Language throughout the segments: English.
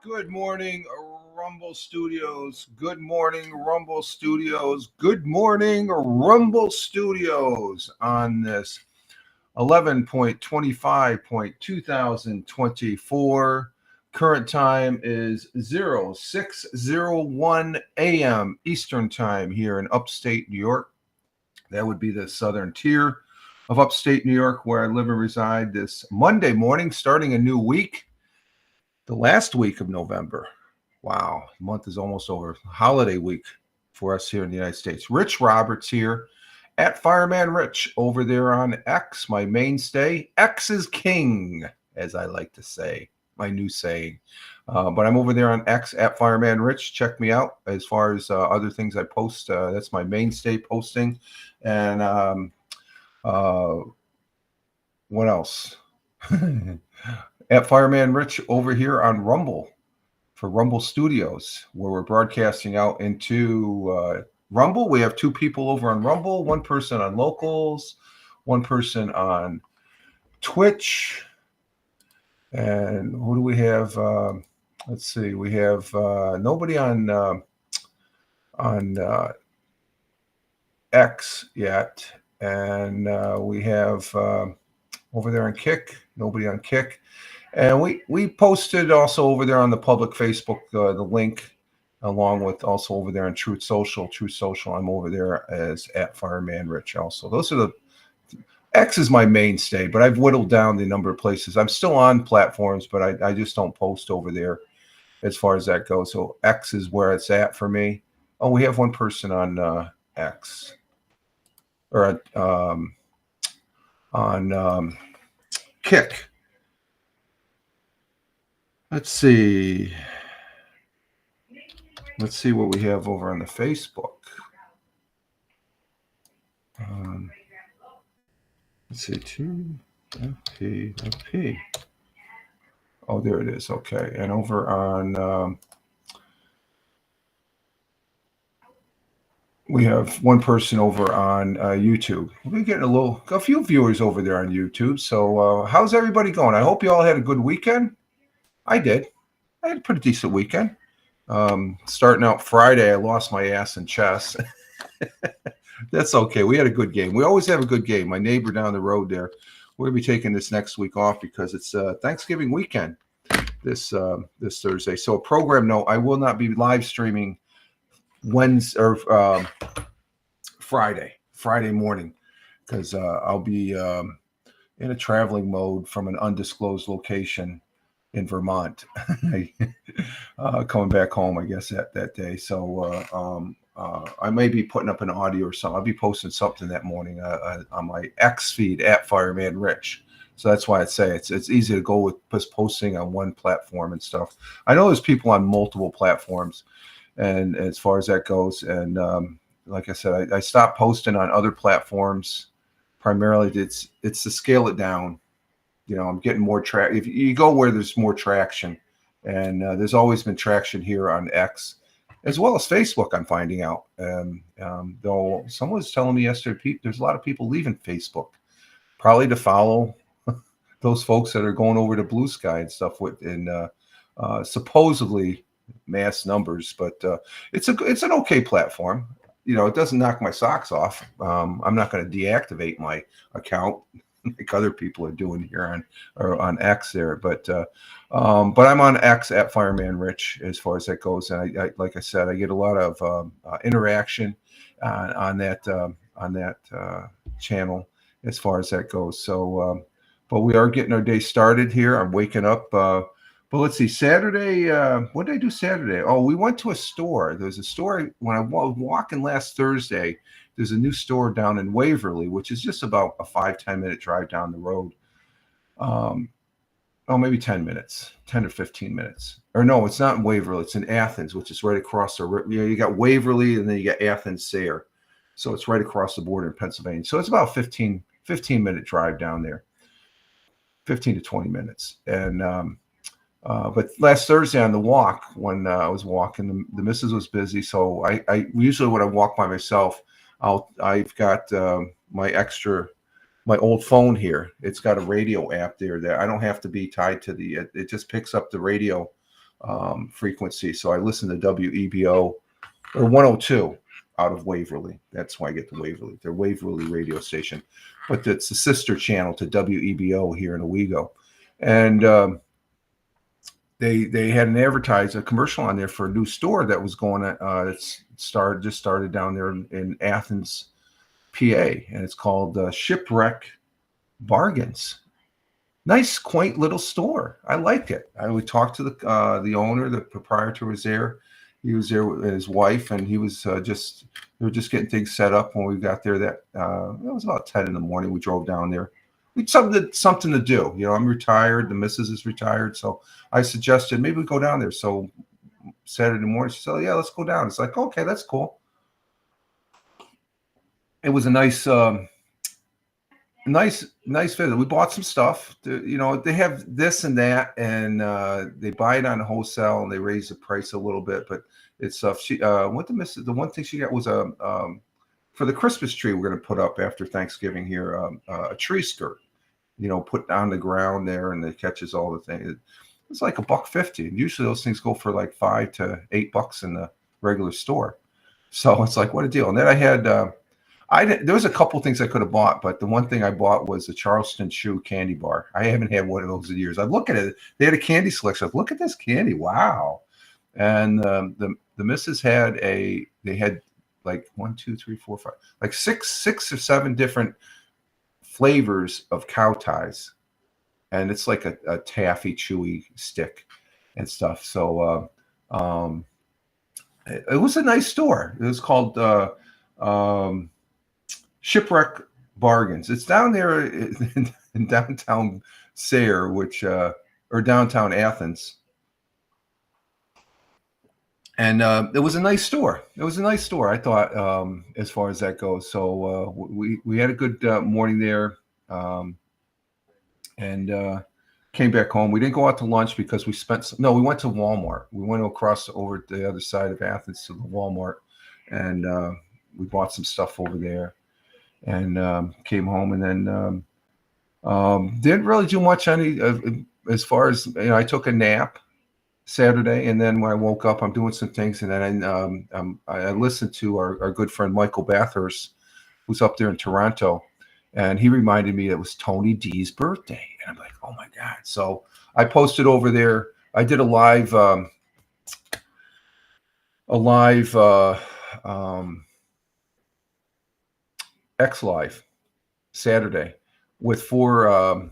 Good morning, Rumble Studios. Good morning, Rumble Studios. Good morning, Rumble Studios on this 11.25.2024. Current time is 0601 a.m. Eastern Time here in upstate New York. That would be the southern tier of upstate New York where I live and reside this Monday morning, starting a new week. The last week of November. Wow, the month is almost over. Holiday week for us here in the United States. Rich Roberts here at Fireman Rich over there on X, my mainstay. X is king, as I like to say, my new saying. But I'm over there on X at Fireman Rich. Check me out as far as other things I post. That's my mainstay posting. And what else? At Fireman Rich over here on Rumble for Rumble Studios, where we're broadcasting out into Rumble. We have two people over on Rumble, one person on Locals, one person on Twitch. And who do we have? Let's see. We have nobody on X yet. And we have over there on Kick, nobody on Kick. And we posted also over there on the public Facebook, the link, along with also over there on Truth Social. I'm over there as at Fireman Rich also. Those are the X is my mainstay, but I've whittled down the number of places. I'm still on platforms, but I just don't post over there as far as that goes. So X is where it's at for me. Oh, we have one person on X or on Kick. Let's see what we have over on the Facebook. Let's see, 2FP. Oh, there it is. Okay. And over on, we have one person over on YouTube. We're getting a few viewers over there on YouTube. So how's everybody going? I hope you all had a good weekend. I did. I had a pretty decent weekend. Starting out Friday, I lost my ass in chess. That's okay. We had a good game. We always have a good game. My neighbor down the road there, we're gonna be taking this next week off because it's Thanksgiving weekend this Thursday. So a program note: I will not be live streaming Wednesday or Friday morning because I'll be in a traveling mode from an undisclosed location in Vermont, coming back home, I guess, that day. So I may be putting up an audio or something. I'll be posting something that morning on my X feed at Fireman Rich. So that's why I'd say it's easy to go with just posting on one platform and stuff. I know there's people on multiple platforms, and as far as that goes, and like I said, I stopped posting on other platforms. Primarily, it's to scale it down. I'm getting more traction. If you go where there's more traction, and there's always been traction here on X, as well as Facebook, I'm finding out. Though someone was telling me yesterday, there's a lot of people leaving Facebook, probably to follow those folks that are going over to Blue Sky and stuff supposedly mass numbers. But it's an okay platform. It doesn't knock my socks off. I'm not going to deactivate my account like other people are doing here on X there, but I'm on X at Fireman Rich as far as that goes, and I like I said, I get a lot of interaction on that channel as far as that goes. So, but we are getting our day started here. I'm waking up. But let's see, Saturday. What did I do Saturday? Oh, we went to a store. There's a store when I was walking last Thursday. There's a new store down in Waverly, which is just about a 5-10 minute drive down the road. Maybe 10 minutes, 10 or 15 minutes. Or no, it's not in Waverly. It's in Athens, which is right across the river. You got Waverly and then you got Athens Sayre. So it's right across the border in Pennsylvania. So it's about 15 minute drive down there, 15 to 20 minutes. And but last Thursday on the walk, when I was walking, the missus was busy. So I usually when I walk by myself, I've got my old phone here. It's got a radio app there that I don't have to be tied to it just picks up the radio frequency. So I listen to WEBO or 102 out of Waverly. That's why I get the Waverly. They're Waverly radio station, but it's the sister channel to WEBO here in Owego. And they had a commercial on there for a new store that was going on. Just started down there in Athens, PA, and it's called Shipwreck Bargains. Nice, quaint little store. I liked it. I would talk to the owner, the proprietor was there. He was there with his wife, and he was they were just getting things set up when we got there. It was about 10 in the morning. We drove down there. We something to do. I'm retired. The missus is retired, so I suggested maybe we go down there. So Saturday morning, she said, "Yeah, let's go down." It's like, okay, that's cool. It was a nice visit. We bought some stuff. They have this and that, and they buy it on wholesale, and they raise the price a little bit. But it's stuff. The one thing she got was for the Christmas tree we're going to put up after Thanksgiving here, a tree skirt. Put on the ground there, and it catches all the things. It's like $1.50. Usually those things go for like $5 to $8 in the regular store. So it's like, what a deal. And then I had, there was a couple things I could have bought, but the one thing I bought was a Charleston Chew candy bar. I haven't had one of those in years. I look at it. They had a candy selection. Look at this candy. Wow. And the missus they had like 1, 2, 3, 4, 5, like six or seven different flavors of cow ties, and it's like a taffy chewy stick and stuff. So it was a nice store. It was called Shipwreck Bargains. It's down there in downtown Sayre, or downtown Athens. And it was a nice store. I thought, as far as that goes. So we had a good morning there, and came back home. We didn't go out to lunch because we went to Walmart. We went across over to the other side of Athens to the Walmart, and we bought some stuff over there, and came home, and then didn't really do much as far as I took a nap. Saturday, and then when I woke up, I'm doing some things, and then I listened to our good friend Michael Bathurst, who's up there in Toronto, and he reminded me it was Tony D's birthday, and I'm like, oh my god! So I posted over there. I did a live X Live Saturday with 4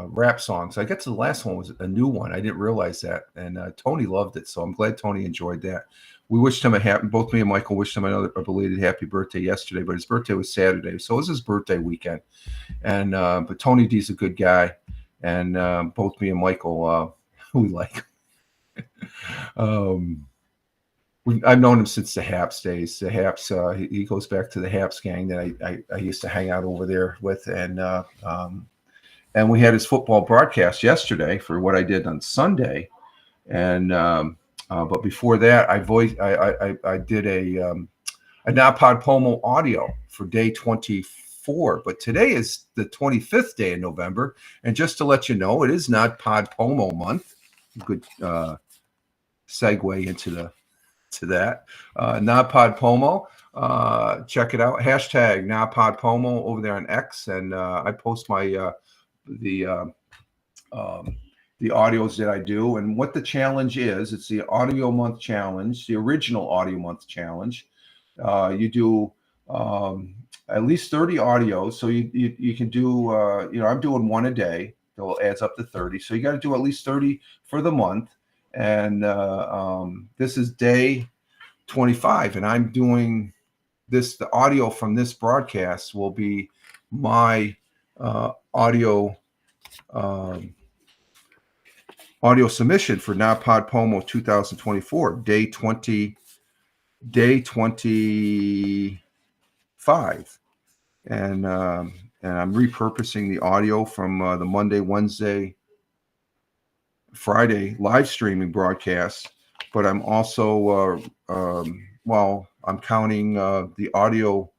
rap songs. I guess the last one was a new one. I didn't realize that, and Tony loved it, so I'm glad Tony enjoyed that. We wished him a happy. Both me and Michael wished him a belated happy birthday yesterday, but his birthday was Saturday, so it was his birthday weekend. And but Tony D's a good guy, and both me and Michael we like. um, I've known him since the Haps days. The Haps, he goes back to the Haps gang that I used to hang out over there with, and we had his football broadcast yesterday for what I did on Sunday, and but before that, I did a Napod Pomo audio for day 24. But today is the 25th day in November, and just to let you know, it is not Pod Pomo month. Good segue into that. Napod Pomo. Check it out. Hashtag Napod Pomo over there on X, and I post my the audios that I do, and what the challenge is. It's the audio month challenge, the original audio month challenge. You do at least 30 audios, so you can do I'm doing one a day, so it adds up to 30, so you got to do at least 30 for the month. And this is day 25, and I'm doing this. The audio from this broadcast will be my audio submission for Napod Pomo 2024, day 25, and I'm repurposing the audio from the Monday, Wednesday, Friday live streaming broadcast, but I'm also I'm counting the audio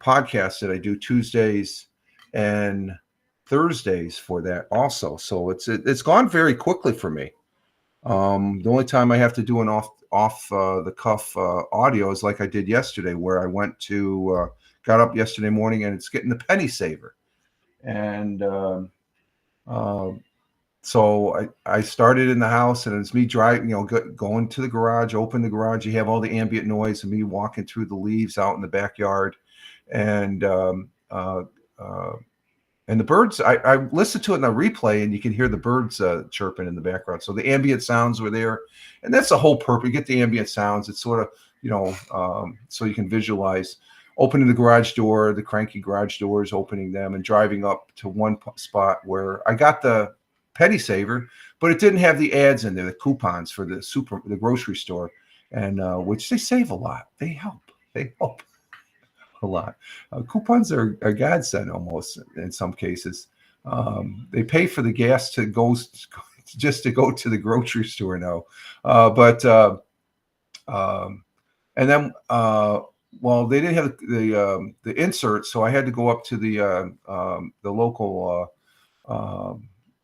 podcasts that I do Tuesdays and Thursdays for that also. So it's gone very quickly for me. The only time I have to do an off the cuff audio is like I did yesterday, where I went to got up yesterday morning, and it's getting the penny saver, and so I started in the house, and it's me driving, going to the garage, open the garage. You have all the ambient noise of me walking through the leaves out in the backyard, and the birds, I listened to it in the replay, and you can hear the birds chirping in the background. So the ambient sounds were there, and that's the whole purpose. You get the ambient sounds. It's sort of, so you can visualize opening the garage door, the cranky garage doors, opening them, and driving up to one spot where I got the penny saver, but it didn't have the ads in there, the coupons for the grocery store, and which they save a lot. They help a lot. Coupons are godsend almost in some cases. They pay for the gas to go just to go to the grocery store now. And then well, they didn't have the insert, so I had to go up to the local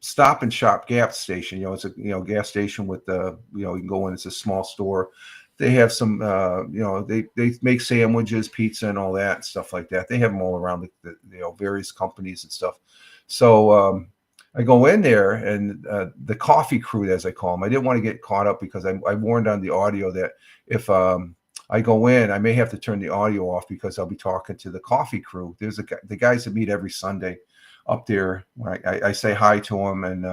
Stop and Shop gas station. It's a gas station with you can go in. It's a small store. They have some, they make sandwiches, pizza, and all that stuff like that. They have them all around the various companies and stuff. So I go in there, and the coffee crew, as I call them, I didn't want to get caught up because I warned on the audio that if I go in, I may have to turn the audio off because I'll be talking to the coffee crew. There's the guys that meet every Sunday up there. I say hi to them, and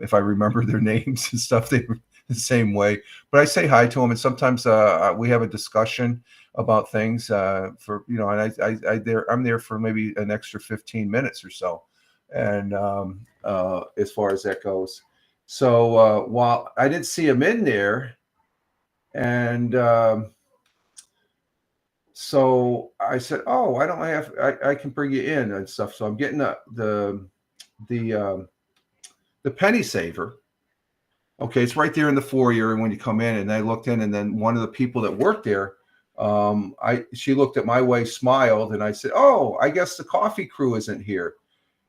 if I remember their names and stuff, they the same way, but I say hi to them, and sometimes we have a discussion about things for and I'm there for maybe an extra 15 minutes or so, and as far as that goes. So while I didn't see him in there, and so I said, "Oh, I don't have. I can bring you in and stuff." So I'm getting the penny saver. Okay, it's right there in the foyer when you come in, and I looked in, and then one of the people that worked there, she looked at my way, smiled, and I said, "Oh, I guess the coffee crew isn't here."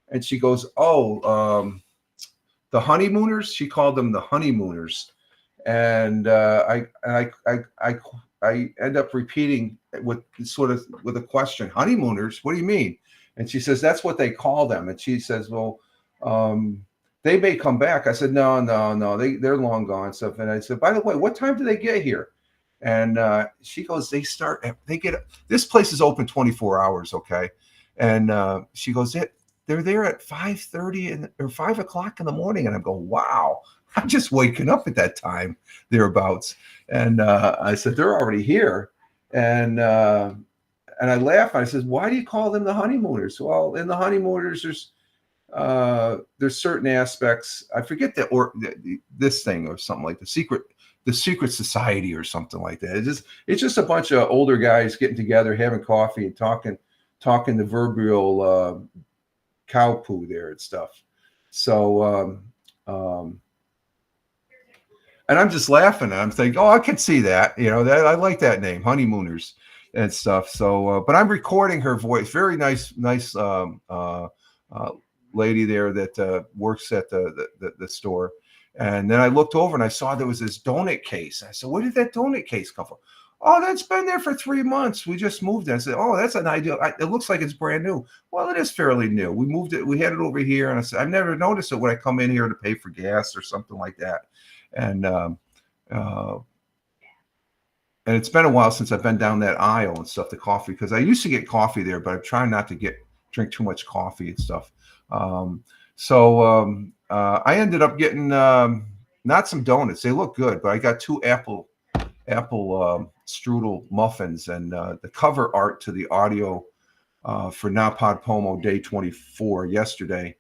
And she goes, "Oh, the honeymooners." She called them the honeymooners, And I end up repeating with a question, honeymooners, what do you mean? And she says, that's what they call them. And she says, well, they may come back. I said, no, they're long gone stuff. And I said, by the way, what time do they get here? And she goes, this place is open 24 hours. Okay. And she goes, they're there at 5:30 or 5 o'clock in the morning. And I go, wow, I'm just waking up at that time, thereabouts. And I said, they're already here. And I laugh. I said, why do you call them the honeymooners? Well, in the honeymooners, there's certain aspects. I forget this thing or something like the secret society or something like that. It's just a bunch of older guys getting together, having coffee and talking the proverbial cow poo there and stuff. So, and I'm just laughing. And I'm thinking, oh, I can see that. That I like that name, honeymooners and stuff. So, but I'm recording her voice. Very nice lady there that works at the store. And then I looked over and I saw there was this donut case. I said, where did that donut case come from? Oh, that's been there for 3 months. We just moved it. I said, oh, that's an ideal. It looks like it's brand new. Well, it is fairly new. We moved it. We had it over here. And I said, I've never noticed it when I come in here to pay for gas or something like that. And it's been a while since I've been down that aisle and stuff, the coffee, because I used to get coffee there, but I'm trying not to drink too much coffee and stuff. So I ended up getting not some donuts. They look good, but I got 2 apple strudel muffins, and the cover art to the audio for Napod Pomo Day 24 yesterday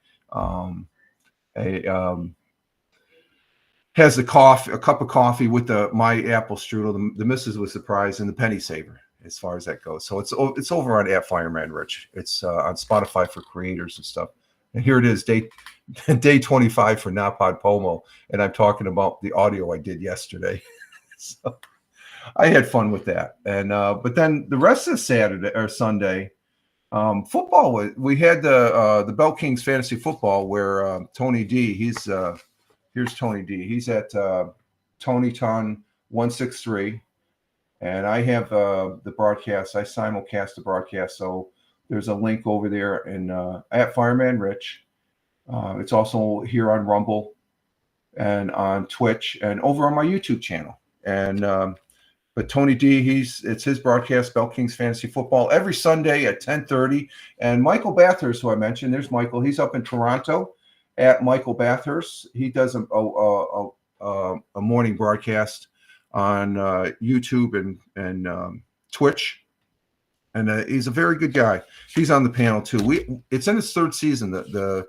has a cup of coffee with my apple strudel. The missus was surprised, and the penny saver as far as that goes. So it's over on @Fireman Rich. It's on Spotify for creators and stuff. And here it is, day 25 for Napod Pomo, and I'm talking about the audio I did yesterday. So I had fun with that. And but then the rest of Saturday or Sunday, football. We had the Bell Kings fantasy football where Tony D. Here's Tony D. He's at Tony Ton 163, and I have the broadcast. I simulcast the broadcast, so there's a link over there and @Fireman Rich. It's also here on Rumble and on Twitch and over on my YouTube channel. And but Tony D, it's his broadcast, Bell Kings Fantasy Football, every Sunday at 10:30. And Michael Bathurst, who I mentioned, there's Michael. He's up in Toronto @Michael Bathurst. He does a morning broadcast on YouTube and Twitch. And he's a very good guy. He's on the panel too. It's in its 3rd season, the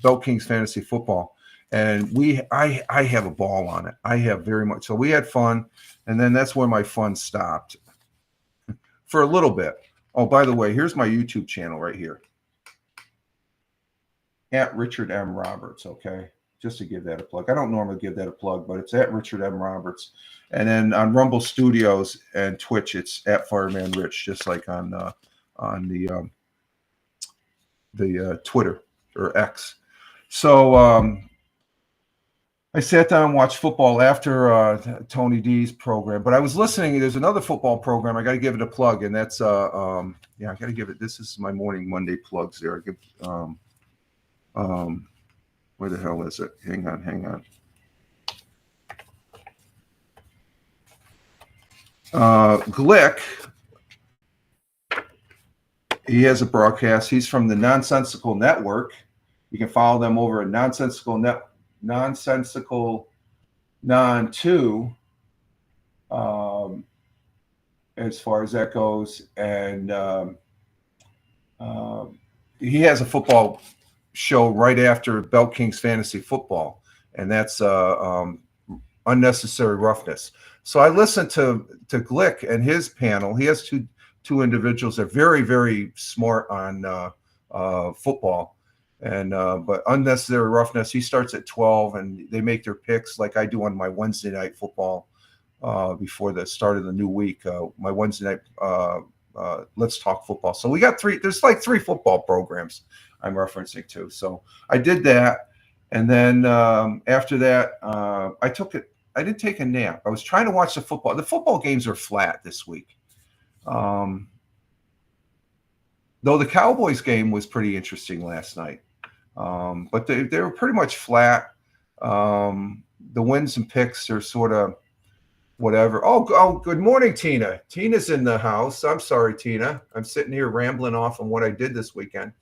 Bell Kings Fantasy Football, and I have a ball on it. I have very much. So we had fun, and then that's where my fun stopped for a little bit. Oh, by the way, here's my YouTube channel right here @Richard M. Roberts. Okay, just to give that a plug. I don't normally give that a plug, but it's @Richard M. Roberts. And then on Rumble Studios and Twitch, it's @Fireman Rich, just like on the Twitter or X. So I sat down and watched football after Tony D's program, but I was listening. There's another football program. I got to give it a plug, and that's I got to give it. This is my morning Monday plugs there. I give, where the hell is it? Hang on. Glick, he has a broadcast. He's from the Nonsensical Network. You can follow them over at Nonsensical Non 2 as far as that goes. And he has a football show right after Bell Kings Fantasy Football, and that's Unnecessary Roughness. So I listened to Glick and his panel. He has two individuals that are very, very smart on football. And but Unnecessary Roughness, he starts at 12, and they make their picks like I do on my Wednesday night football before the start of the new week. My Wednesday night Let's Talk Football. So we got there's like 3 football programs I'm referencing to. So I did that, And then after that, I took it. I didn't take a nap. I was trying to watch the football. The football games are flat this week. Though the Cowboys game was pretty interesting last night. But they were pretty much flat. The wins and picks are sort of whatever. Oh, good morning, Tina. Tina's in the house. I'm sorry, Tina. I'm sitting here rambling off on what I did this weekend.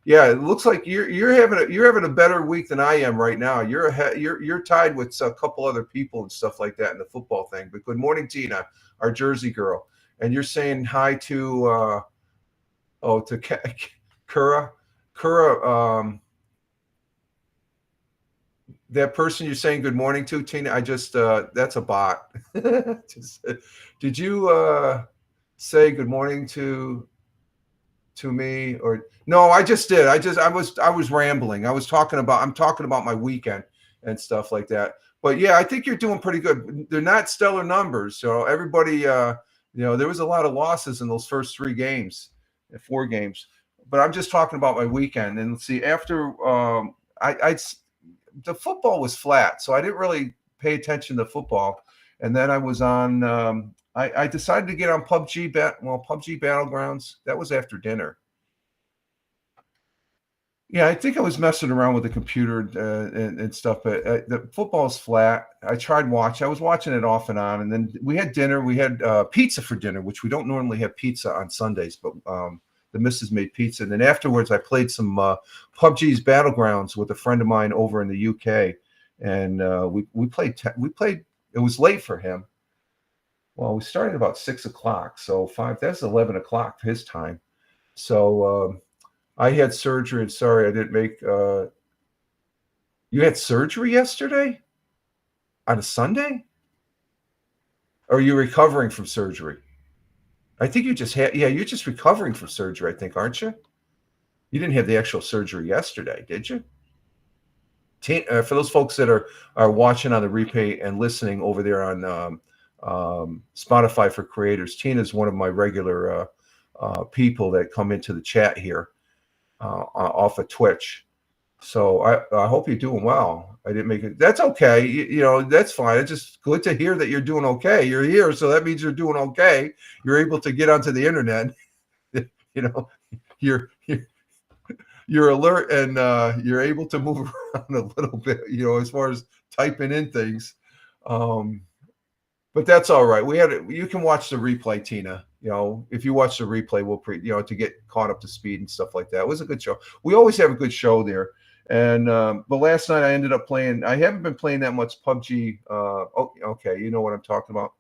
Yeah, it looks like you're having a better week than I am right now. You're tied with a couple other people and stuff like that in the football thing. But good morning, Tina, our Jersey girl. And you're saying hi to Kura. That person you're saying good morning to, Tina, I just that's a bot. Did you say good morning to me? Or no, I just did. I was rambling. I'm talking about my weekend and stuff like that. But yeah, I think you're doing pretty good. They're not stellar numbers. So everybody there was a lot of losses in those first 4 games. But I'm just talking about my weekend. And let's see, after the football was flat, so I didn't really pay attention to football. And then I was on. I decided to get on PUBG Battlegrounds. That was after dinner. Yeah, I think I was messing around with the computer and stuff, but the football's flat. I was watching it off and on, and then we had dinner. We had pizza for dinner, which we don't normally have pizza on Sundays, but the missus made pizza. And then afterwards, I played some PUBG's Battlegrounds with a friend of mine over in the UK, and we played. It was late for him. Well, we started about 6 o'clock, so that's 11 o'clock his time. So I had surgery, and sorry I didn't make. You had surgery yesterday on a Sunday? Or are you recovering from surgery? I think you just had. Yeah, you're just recovering from surgery, I think, aren't you? You didn't have the actual surgery yesterday, did you? For those folks that are watching on the replay and listening over there on Spotify for Creators, Tina's one of my regular people that come into the chat here off of Twitch. So I hope you're doing well. I didn't make it. That's okay. That's fine. It's just good to hear that you're doing okay. You're here, so that means you're doing okay. You're able to get onto the internet. You're alert, and you're able to move around a little bit, as far as typing in things. But that's all right. You can watch the replay, Tina. If you watch the replay, we'll to get caught up to speed and stuff like that. It was a good show. We always have a good show there. And but last night I ended up playing. I haven't been playing that much PUBG. Okay, you know what I'm talking about.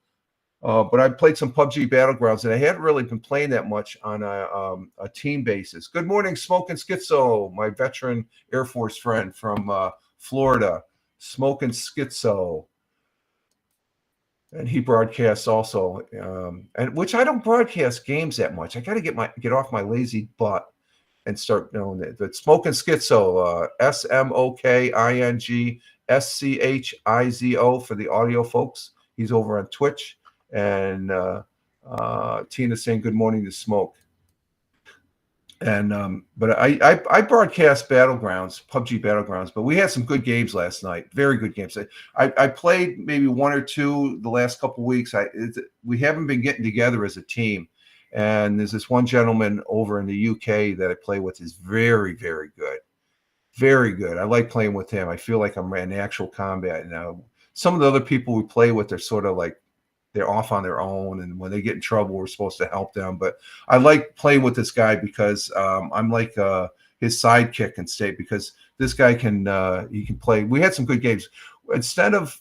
But I played some PUBG Battlegrounds, and I hadn't really been playing that much on a team basis. Good morning, Smoking Schizo, my veteran Air Force friend from Florida. Smoking Schizo. And he broadcasts also, and which I don't broadcast games that much. I got to get off my lazy butt and start knowing that. But Smoking Schizo, SMOKING SCHIZO for the audio folks. He's over on Twitch, and Tina saying good morning to Smoke. And but I broadcast Battlegrounds, PUBG Battlegrounds, but we had some good games last night. Very good games. I played maybe 1 or 2 the last couple of weeks. We haven't been getting together as a team. And there's this one gentleman over in the UK that I play with is very, very good. Very good. I like playing with him. I feel like I'm in actual combat. Now, some of the other people we play with are sort of like they're off on their own, and when they get in trouble, we're supposed to help them. But I like playing with this guy because I'm like his sidekick and stay, because this guy can play. We had some good games. Instead of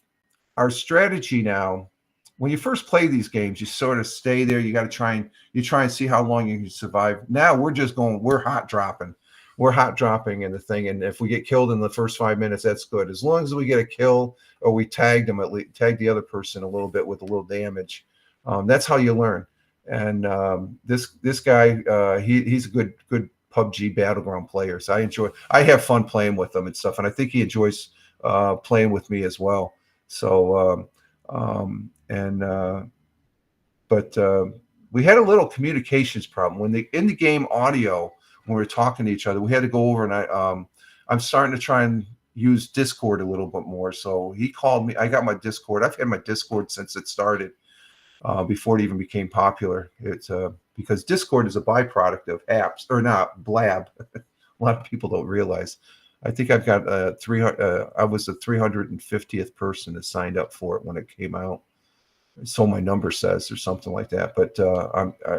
our strategy now, when you first play these games, you sort of stay there. You got to try and see how long you can survive. Now we're hot dropping. We're hot dropping in the thing, and if we get killed in the first 5 minutes, that's good. As long as we get a kill or we tag them, at least tag the other person a little bit with a little damage. That's how you learn. And this guy, he's a good PUBG Battleground player. So I have fun playing with him and stuff, and I think he enjoys playing with me as well. So but we had a little communications problem when in the game audio. When we were talking to each other, we had to go over, and I'm starting to try and use Discord a little bit more. So he called me. I got my Discord. I've had my Discord since it started, before it even became popular. It's because Discord is a byproduct of apps, or not Blab. A lot of people don't realize. I think I've got 300. I was the 350th person that signed up for it when it came out. So my number says, or something like that. But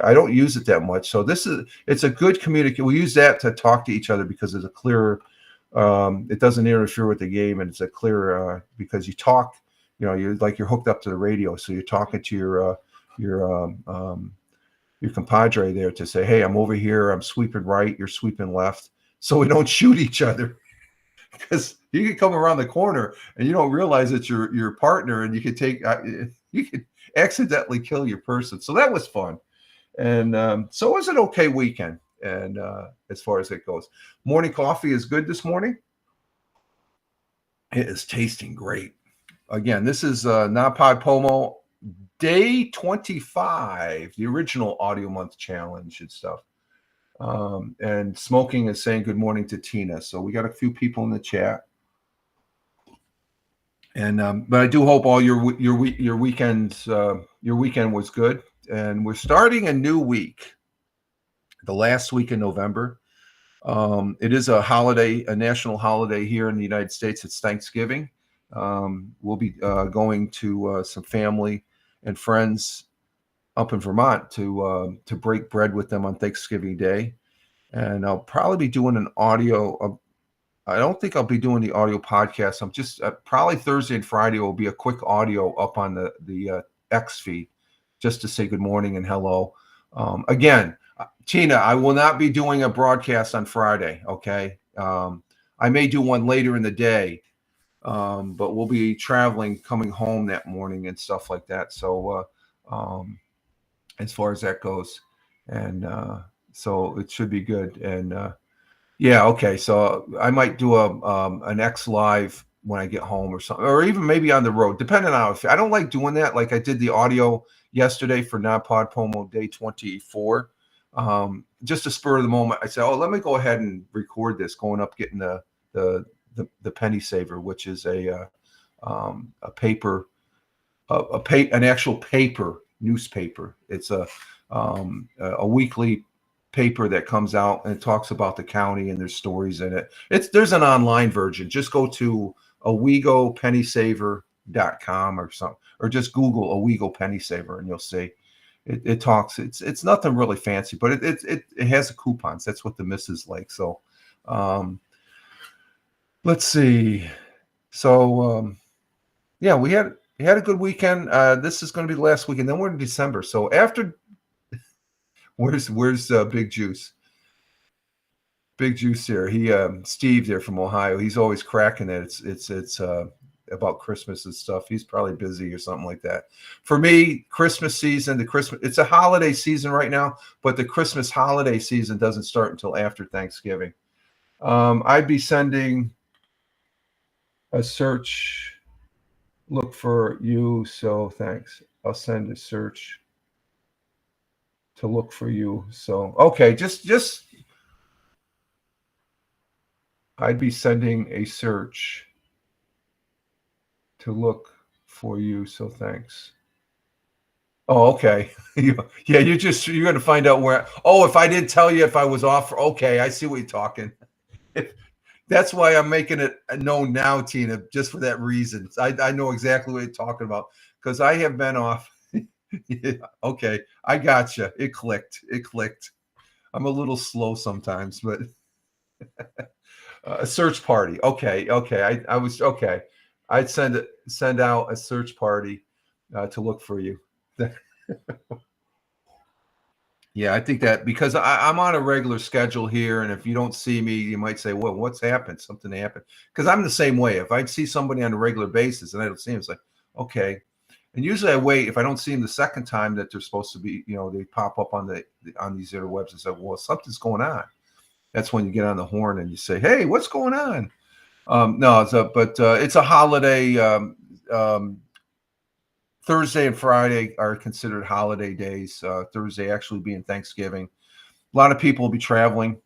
I don't use it that much. So it's a good communication. We use that to talk to each other because it's a clearer. It doesn't interfere with the game, and it's a clear because you talk. You're hooked up to the radio, so you're talking to your compadre there to say, hey, I'm over here, I'm sweeping right, you're sweeping left, so we don't shoot each other. Because you can come around the corner and you don't realize it's your partner, and you could accidentally kill your person. So that was fun, and so it was an okay weekend. And as far as it goes, morning coffee is good this morning. It is tasting great. Again, this is Napod Pomo day 25, the original audio month challenge and stuff. And Smoking is saying good morning to Tina. So we got a few people in the chat. And but I do hope all your weekend was good. And we're starting a new week, the last week in November. It is a national holiday here in the United States. It's Thanksgiving. We'll be going to some family and friends up in Vermont to break bread with them on Thanksgiving Day. And I'll probably be doing an audio. I don't think I'll be doing the audio podcast. I'm just probably Thursday and Friday will be a quick audio up on the X feed, just to say good morning and hello. Again, Tina, I will not be doing a broadcast on Friday. Okay, I may do one later in the day. But we'll be traveling, coming home that morning and stuff like that. So as far as that goes, and so it should be good. And yeah, okay. So I might do an X live when I get home or something, or even maybe on the road, depending on if I don't like doing that. Like I did the audio yesterday for Non-Pod Pomo Day 24. Just a spur of the moment, I said, oh, let me go ahead and record this going up, getting the penny saver, which is a paper, an actual paper newspaper. It's a weekly paper that comes out and it talks about the county, and there's stories in it. There's an online version. Just go to owegopennysaver.com or something, or just Google Owego Penny Saver and you'll see it talks. It's nothing really fancy, but it has a coupons. That's what the missus like. So let's see. So yeah, we had a good weekend. This is going to be the last weekend. Then we're in December. So after, where's Big Juice? Big Juice here. Steve there from Ohio. He's always cracking it. It's about Christmas and stuff. He's probably busy or something like that. For me, Christmas season, it's a holiday season right now, but the Christmas holiday season doesn't start until after Thanksgiving. I'd be sending a search, look for you. So thanks. I'll send a search to look for you. So, okay. Just, I'd be sending a search to look for you. So thanks. Oh, okay. Yeah, you're going to find out where. Oh, if I didn't tell you if I was off. Okay, I see what you're talking. That's why I'm making it known now, Tina, just for that reason. I know exactly what you're talking about because I have been off. Yeah, okay, I got you. It clicked. I'm a little slow sometimes, but a search party. Okay. I was okay. I'd send out a search party to look for you. Yeah, I think that because I'm on a regular schedule here, and if you don't see me, you might say, well, what's happened? Something happened. Because I'm the same way. If I see somebody on a regular basis and I don't see him, it's like, okay. And usually I wait. If I don't see them the second time that they're supposed to be, they pop up on these interwebs and say, well, something's going on. That's when you get on the horn and you say, hey, what's going on? No, it's a holiday. Thursday and Friday are considered holiday days. Thursday actually being Thanksgiving. A lot of people will be traveling,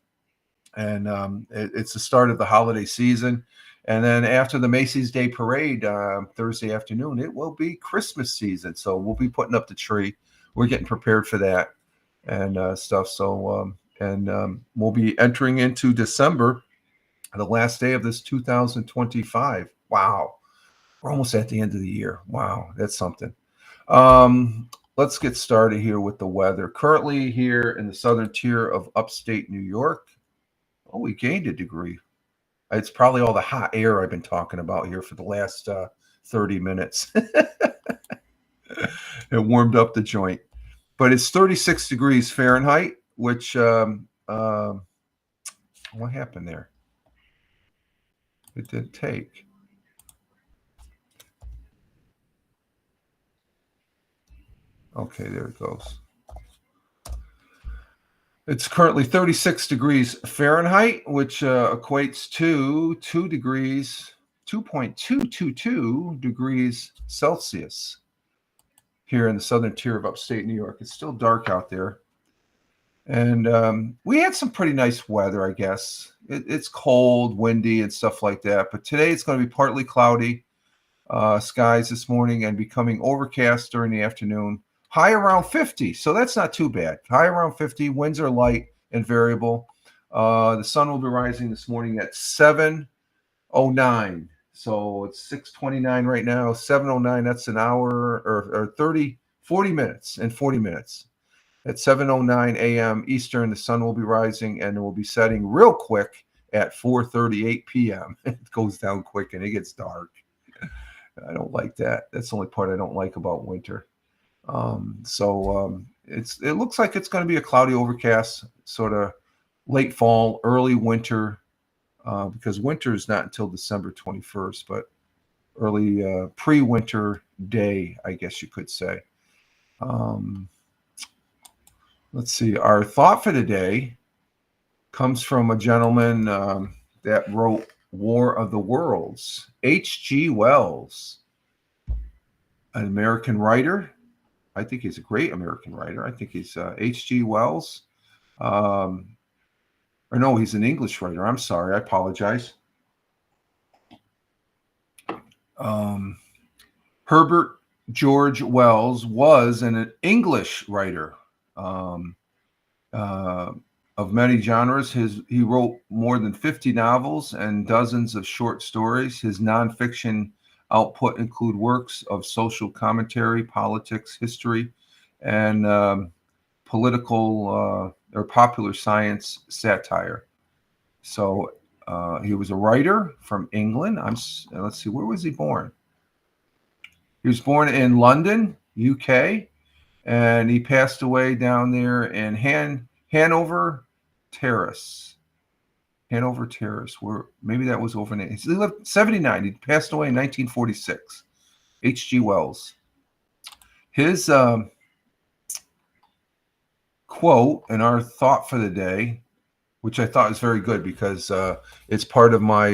and it's the start of the holiday season. And then after the Macy's Day Parade Thursday afternoon, it will be Christmas season. So we'll be putting up the tree. We're getting prepared for that and stuff. So we'll be entering into December, the last day of this 2025. Wow. We're almost at the end of the year. Wow. That's something. Let's get started here with the weather. Currently here in the southern tier of upstate New York. Oh, we gained a degree. It's probably all the hot air I've been talking about here for the last 30 minutes. It warmed up the joint. But it's 36 degrees Fahrenheit, which, what happened there? It didn't take. Okay, there it goes. It's currently 36 degrees Fahrenheit, which equates to 2.222 degrees Celsius here in the southern tier of upstate New York. It's still dark out there. And we had some pretty nice weather, I guess. It's cold, windy, and stuff like that. But today it's going to be partly cloudy skies this morning and becoming overcast during the afternoon. High around 50, so that's not too bad. High around 50, winds are light and variable. The sun will be rising this morning at 7:09. So it's 6:29 right now. 7:09, that's an hour or 40 minutes and 40 minutes. At 7:09 a.m. Eastern, the sun will be rising and it will be setting real quick at 4:38 p.m. It goes down quick and it gets dark. I don't like that. That's the only part I don't like about winter. It looks like it's going to be a cloudy, overcast, sort of late fall, early winter, because winter is not until December 21st, but early pre-winter day, I guess you could say. Let's see. Our thought for today comes from a gentleman that wrote War of the Worlds, H.G. Wells, an American writer. I think he's a great American writer. I think he's H.G. Wells. Or no, he's an English writer. I'm sorry. I apologize. Herbert George Wells was an English writer of many genres. He wrote more than 50 novels and dozens of short stories. His nonfiction output include works of social commentary, politics, history, and political or popular science satire. So he was a writer from England. Let's see, where was he born? He was born in London, UK, and he passed away down there in Hanover Terrace. Hanover Terrace, where maybe that was overnight. He lived 79. He passed away in 1946. H.G. Wells. His quote and our thought for the day, which I thought was very good because it's part of my,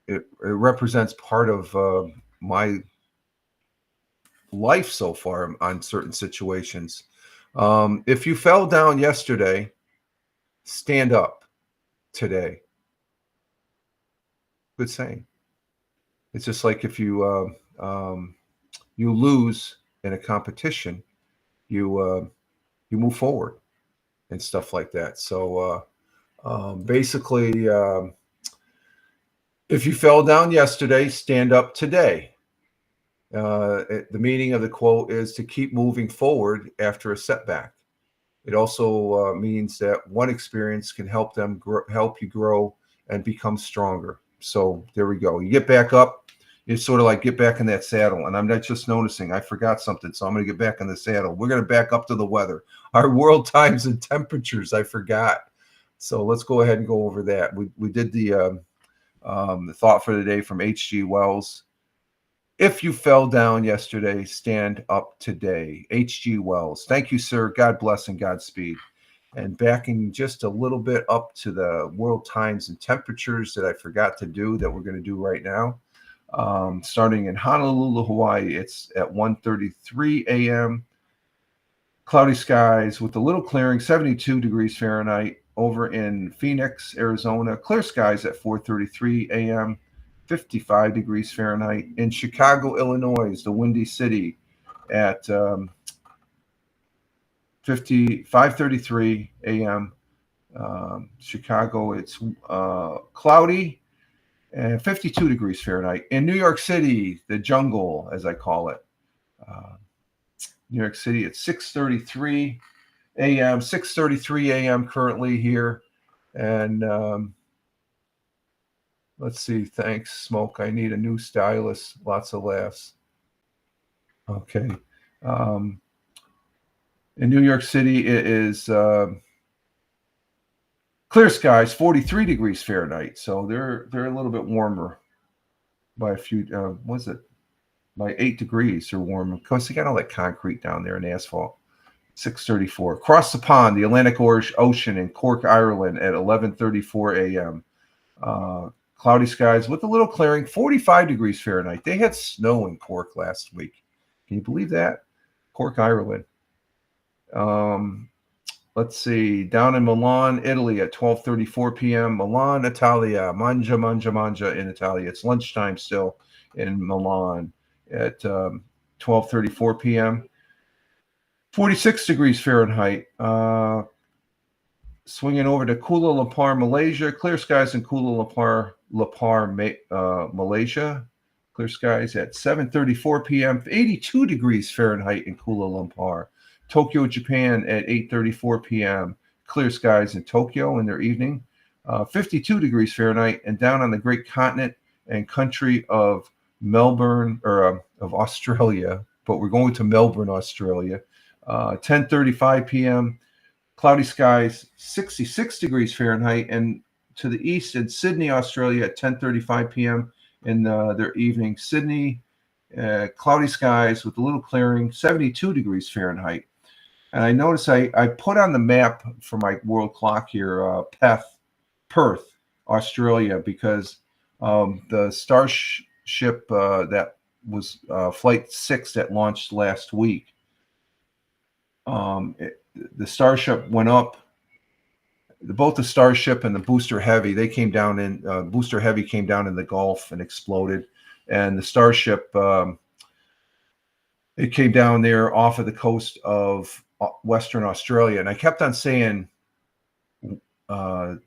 it represents part of my life so far on certain situations. If you fell down yesterday, stand up today. Good saying. It's just like if you you lose in a competition, you move forward and stuff like that. So basically, if you fell down yesterday, stand up today. The meaning of the quote is to keep moving forward after a setback. It also means that one experience can help you grow and become stronger. So there we go. You get back up. It's sort of like get back in that saddle. And I'm not just noticing. I forgot something, so I'm going to get back in the saddle. We're going to back up to the weather. Our world times and temperatures, I forgot. So let's go ahead and go over that. We did the thought for the day from H.G. Wells. If you fell down yesterday, stand up today. H.G. Wells. Thank you, sir. God bless and Godspeed. And backing just a little bit up to the world times and temperatures that I forgot to do that we're going to do right now. Starting in Honolulu, Hawaii, it's at 1:33 a.m. Cloudy skies with a little clearing, 72 degrees Fahrenheit. over in Phoenix, Arizona, clear skies at 4:33 a.m., 55 degrees Fahrenheit. In Chicago, Illinois, the Windy City, at 5:33 a.m. Chicago, it's cloudy and 52 degrees Fahrenheit. In New York City, the jungle, as I call it, New York City, it's 6:33 a.m. 6:33 a.m. currently here, and let's see. Thanks, Smoke. I need a new stylus. Lots of laughs. Okay. In New York City, it is clear skies, 43 degrees Fahrenheit. So they're a little bit warmer by a few. Was it by 8 degrees? They're warm because they got all that concrete down there and asphalt. 6:34. Across the pond, the Atlantic Ocean in Cork, Ireland, at 11:34 a.m. Cloudy skies with a little clearing, 45 degrees Fahrenheit. They had snow in Cork last week. Can you believe that? Cork, Ireland. Let's see. Down in Milan, Italy, at 12:34 p.m. Milan, Italia. Mangia in Italia. It's lunchtime still in Milan at 12:34 p.m. 46 degrees Fahrenheit. Swinging over to Kuala Lumpur, Malaysia. Clear skies in Kuala Lumpur, Malaysia. Clear skies at 7:34 p.m. 82 degrees Fahrenheit in Kuala Lumpur. Tokyo, Japan, at 8:34 p.m. Clear skies in Tokyo in their evening. 52 degrees Fahrenheit. And down on the great continent and country of Melbourne, or of Australia, but we're going to Melbourne, Australia. 10:35 p.m. Cloudy skies, 66 degrees Fahrenheit, and to the east in Sydney, Australia, at 10:35 p.m. in their evening. Sydney, cloudy skies with a little clearing, 72 degrees Fahrenheit. And I notice I put on the map for my world clock here, Perth, Australia, because the Starship that was Flight 6 that launched last week, the Starship went up. Both the Starship and the Booster Heavy, they came down in Booster Heavy came down in the Gulf and exploded, and the Starship it came down there off of the coast of Western Australia. And I kept on saying the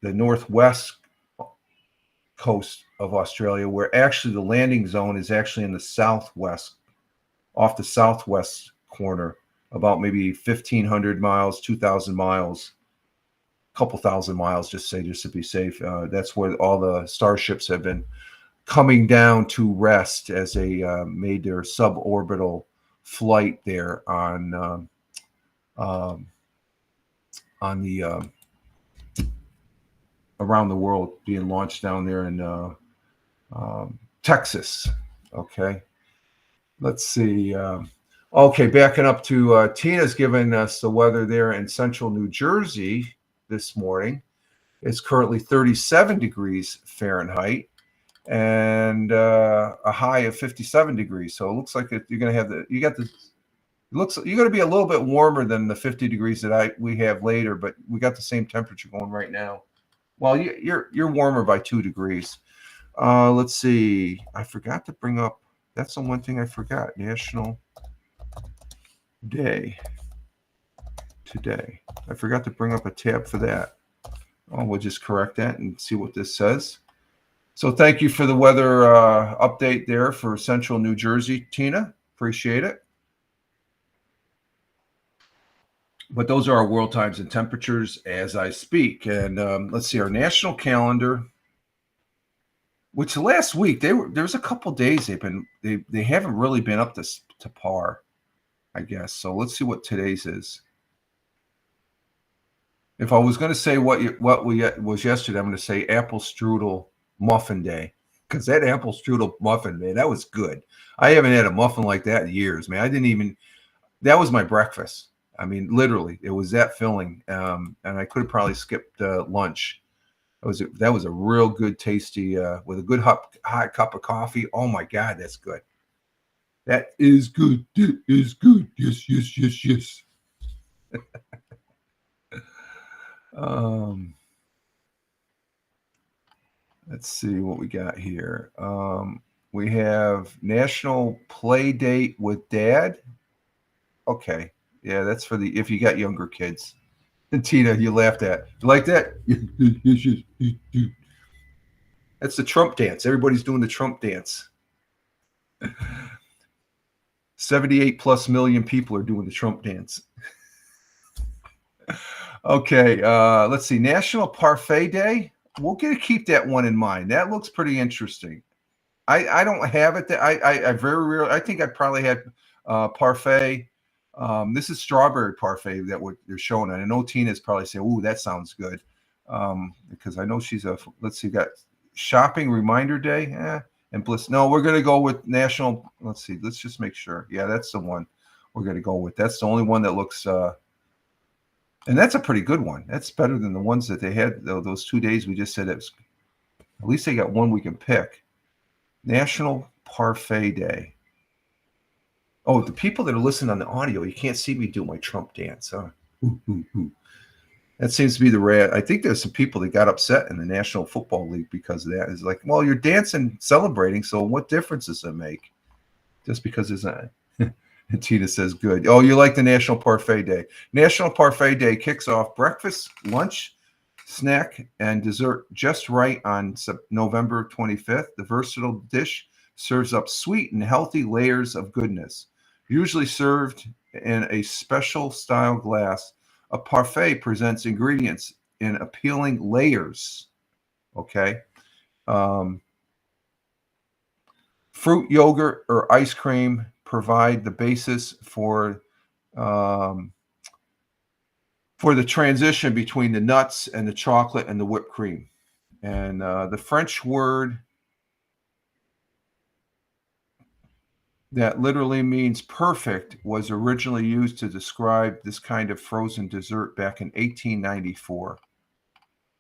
northwest coast of Australia, where actually the landing zone is actually in the southwest, off the southwest corner, about maybe 1,500 miles, 2,000 miles, a couple thousand miles, just to be safe. That's where all the Starships have been coming down to rest as they made their suborbital flight there on the around the world, being launched down there in Texas. Okay, let's see. Okay, backing up to Tina's giving us the weather there in central New Jersey this morning. It's currently 37 degrees Fahrenheit and a high of 57 degrees. So it looks like you're going to have you're going to be a little bit warmer than the 50 degrees that we have later, but we got the same temperature going right now. Well, you're warmer by 2 degrees. Let's see. I forgot to bring up. That's the one thing I forgot. National Day today. I forgot to bring up a tab for that. We'll just correct that and see what this says. So thank you for the weather update there for central New Jersey, Tina. Appreciate it. But those are our world times and temperatures as I speak. And let's see, our national calendar, which last week there was a couple days they haven't really been up to par, I guess. So let's see what today's is. If I was going to say what was yesterday, I'm going to say apple strudel muffin day, because that apple strudel muffin, man, that was good. I haven't had a muffin like that in years, man. That was my breakfast. I mean, literally, it was that filling, and I could have probably skipped lunch. That was a real good, tasty, with a good hot cup of coffee. Oh my God, that's good. That is good. That is good. Yes, yes, yes, yes. Um, let's see what we got here. We have National Play Date with Dad. Okay. Yeah, that's for the if you got younger kids. And Tina, you laughed at. You like that? That's the Trump dance. Everybody's doing the Trump dance. 78 plus million people are doing the Trump dance. Okay, let's see. National Parfait Day. We're going to keep that one in mind. That looks pretty interesting. I don't have it. I very rarely. I think I probably had parfait. This is strawberry parfait that what they're showing. And I know Tina's probably saying, "Ooh, that sounds good," because I know she's a. Let's see, got shopping reminder day. And bliss. No, we're gonna go with national. Let's see. Let's just make sure. Yeah, that's the one we're gonna go with. That's the only one that looks. And that's a pretty good one. That's better than the ones that they had those 2 days we just said. It was, at least they got one we can pick. National Parfait Day. Oh, the people that are listening on the audio, you can't see me do my Trump dance. Huh? That seems to be the rare. I think there's some people that got upset in the National Football League because of that. It's like, well, you're dancing, celebrating, so what difference does it make? Just because it's not. And Tina says, good. Oh, you like the National Parfait Day. National Parfait Day kicks off breakfast, lunch, snack, and dessert just right on November 25th. The versatile dish serves up sweet and healthy layers of goodness. Usually served in a special style glass, a parfait presents ingredients in appealing layers. Okay. Fruit, yogurt, or ice cream provide the basis for the transition between the nuts and the chocolate and the whipped cream. And the French word that literally means perfect was originally used to describe this kind of frozen dessert back in 1894.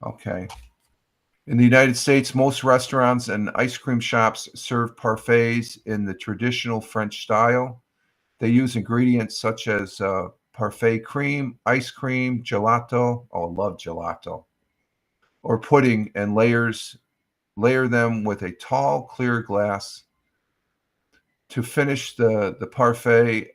Okay. In the United States, most restaurants and ice cream shops serve parfaits in the traditional French style. They use ingredients such as parfait cream, ice cream, gelato. Oh, I love gelato. Or pudding and layer them with a tall, clear glass. To finish the parfait,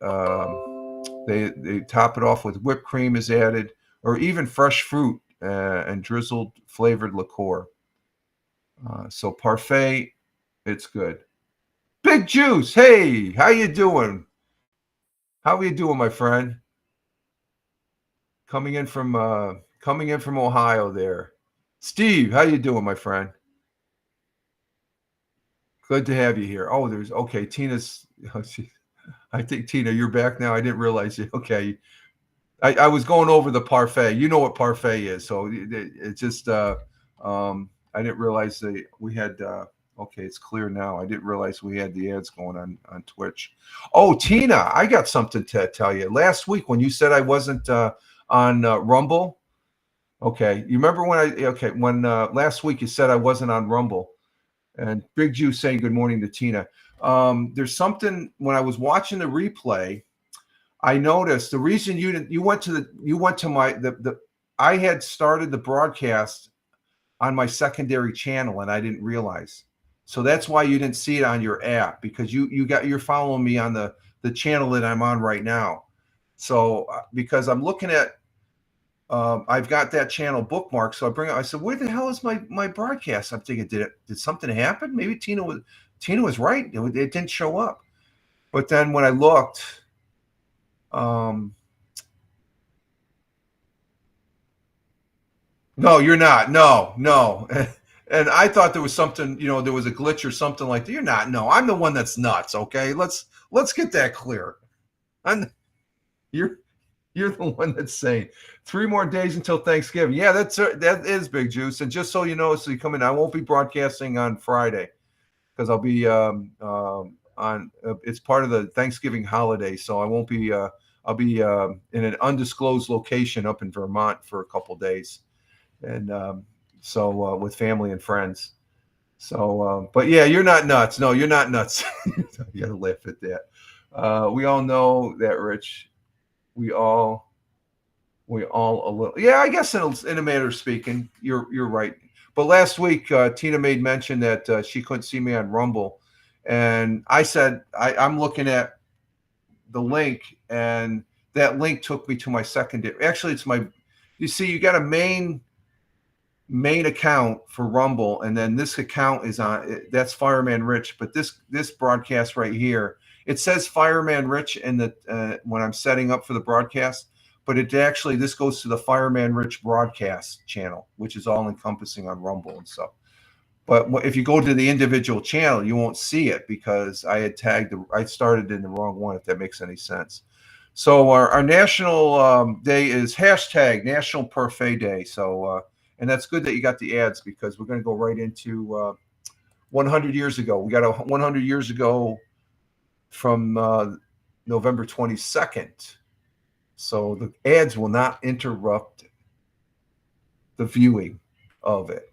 they top it off with whipped cream is added, or even fresh fruit and drizzled flavored liqueur. So parfait, it's good. Big Juice, hey, how you doing? How are you doing, my friend? Coming in from Ohio there. Steve, how you doing, my friend? Good to have you here. Oh, there's okay. Tina's. I think Tina, you're back now. I didn't realize you. Okay, I was going over the parfait. You know what parfait is, so it just I didn't realize that we had. Okay, it's clear now. I didn't realize we had the ads going on Twitch. Oh, Tina, I got something to tell you. Last week when you said I wasn't on Rumble. Okay, you remember when last week you said I wasn't on Rumble. And Big Jew saying good morning to Tina. There's something when I was watching the replay, I noticed the reason you went to my I had started the broadcast on my secondary channel and I didn't realize. So that's why you didn't see it on your app, because you're following me on the channel that I'm on right now. So because I'm looking at I've got that channel bookmarked, so I said, where the hell is my broadcast? I'm thinking, did something happen? Maybe Tina was right. It didn't show up. But then when I looked, no, you're not. No. And I thought there was something, there was a glitch or something like that. You're not. No, I'm the one that's nuts. Okay, let's get that clear. You're the one that's saying 3 more days until Thanksgiving. Yeah, that is Big Juice. And just so you know, so you come in, I won't be broadcasting on Friday because I'll be on. It's part of the Thanksgiving holiday, so I won't be. I'll be in an undisclosed location up in Vermont for a couple days, and so with family and friends. So, but yeah, you're not nuts. No, you're not nuts. You gotta laugh at that. We all know that, Rich. We all we all a little. Yeah, I guess in a manner of speaking, you're right. But last week, Tina made mention that she couldn't see me on Rumble, and I said I'm looking at the link, and that link took me to my secondary. Actually, it's my. You see, you got a main account for Rumble, and then this account is on. That's Fireman Rich, but this broadcast right here, it says Fireman Rich in the when I'm setting up for the broadcast, but it actually this goes to the Fireman Rich broadcast channel, which is all encompassing on Rumble and stuff. But if you go to the individual channel, you won't see it because I had I started in the wrong one, if that makes any sense. So our national day is hashtag National Parfait Day. So, and that's good that you got the ads because we're going to go right into 100 years ago. We got a 100 years ago from November 22nd. So the ads will not interrupt the viewing of it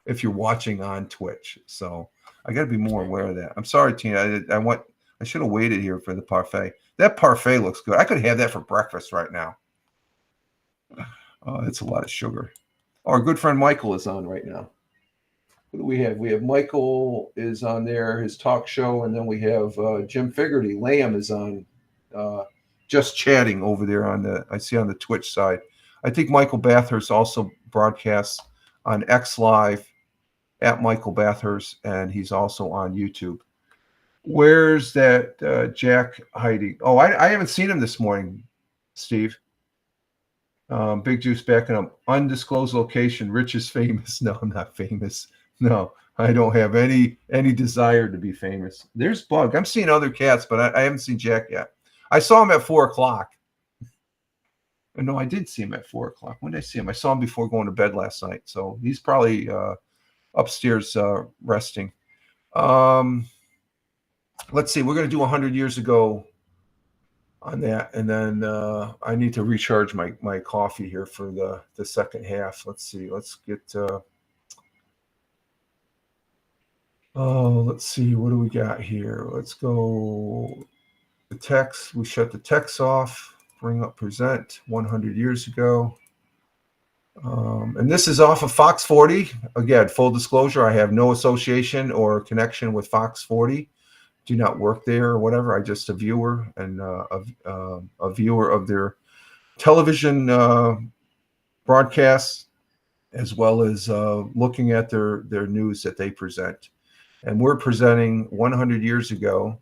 if you're watching on Twitch. So I got to be more aware of that. I'm sorry, Tina. I should have waited here for the parfait. That parfait looks good. I could have that for breakfast right now. Oh, that's a lot of sugar. Our good friend Michael is on right now. What do we have? We have Michael is on there, his talk show, and then we have Jim Figerty. Lamb is on just chatting over there I see on the Twitch side. I think Michael Bathurst also broadcasts on X Live at Michael Bathurst, and he's also on YouTube. Where's that Jack hiding? Oh, I haven't seen him this morning, Steve. Big Juice backing up. Undisclosed location. Rich is famous. No, I'm not famous. No, I don't have any desire to be famous. There's Bug. I'm seeing other cats, but I haven't seen Jack yet. I saw him at 4 o'clock. No, I did see him at 4 o'clock. When did I see him? I saw him before going to bed last night. So he's probably upstairs resting. Let's see. We're going to do 100 years ago on that. And then I need to recharge my coffee here for the second half. Let's see. Let's get... let's see. What do we got here? Let's go... The text. We shut the text off. Bring up present 100 years ago. And this is off of Fox 40. Again, full disclosure, I have no association or connection with Fox 40. Do not work there or whatever. I'm just a viewer and a viewer of their television broadcasts, as well as looking at their news that they present. And we're presenting 100 years ago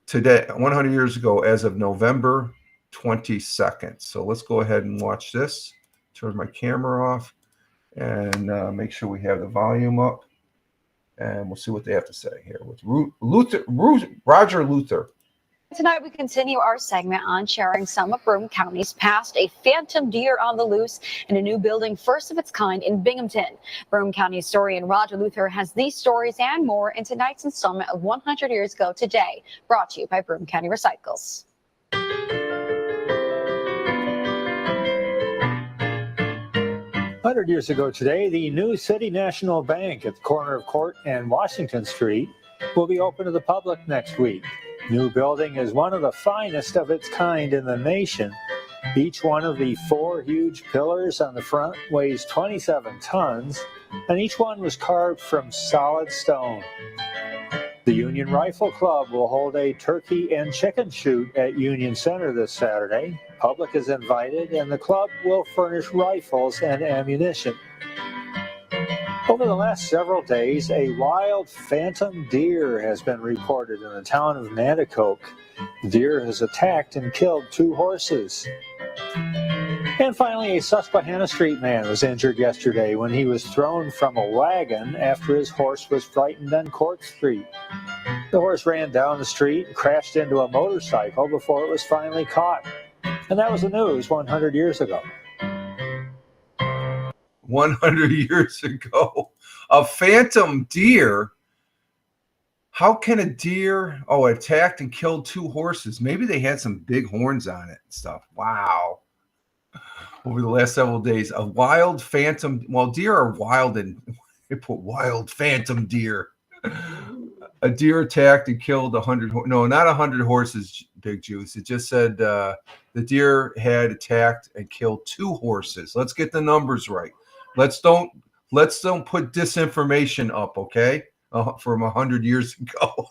today, 100 years ago, as of November 22nd. So let's go ahead and watch this. Turn my camera off and make sure we have the volume up. And we'll see what they have to say here with Roger Luther. Tonight, we continue our segment on sharing some of Broome County's past. A phantom deer on the loose in a new building, first of its kind in Binghamton. Broome County historian Roger Luther has these stories and more in tonight's installment of 100 Years Ago Today, brought to you by Broome County Recycles. 100 years ago today, the new City National Bank at the corner of Court and Washington Street will be open to the public next week. New building is one of the finest of its kind in the nation. Each one of the 4 huge pillars on the front weighs 27 tons, and each one was carved from solid stone. The Union Rifle Club will hold a turkey and chicken shoot at Union Center this Saturday. Public is invited, and the club will furnish rifles and ammunition. Over the last several days, a wild phantom deer has been reported in the town of Nanticoke. The deer has attacked and killed 2 horses. And finally, a Susquehanna Street man was injured yesterday when he was thrown from a wagon after his horse was frightened on Court Street. The horse ran down the street and crashed into a motorcycle before it was finally caught. And that was the news 100 years ago. 100 years ago, a phantom deer. How can a deer attacked and killed 2 horses? Maybe they had some big horns on it and stuff. Wow. Over the last several days, a wild phantom. Well, deer are wild, and they put wild phantom deer. A deer attacked and killed 100. No, not 100 horses. Big Juice. It just said the deer had attacked and killed 2 horses. Let's get the numbers right. Let's don't put disinformation up, okay? From 100 years ago.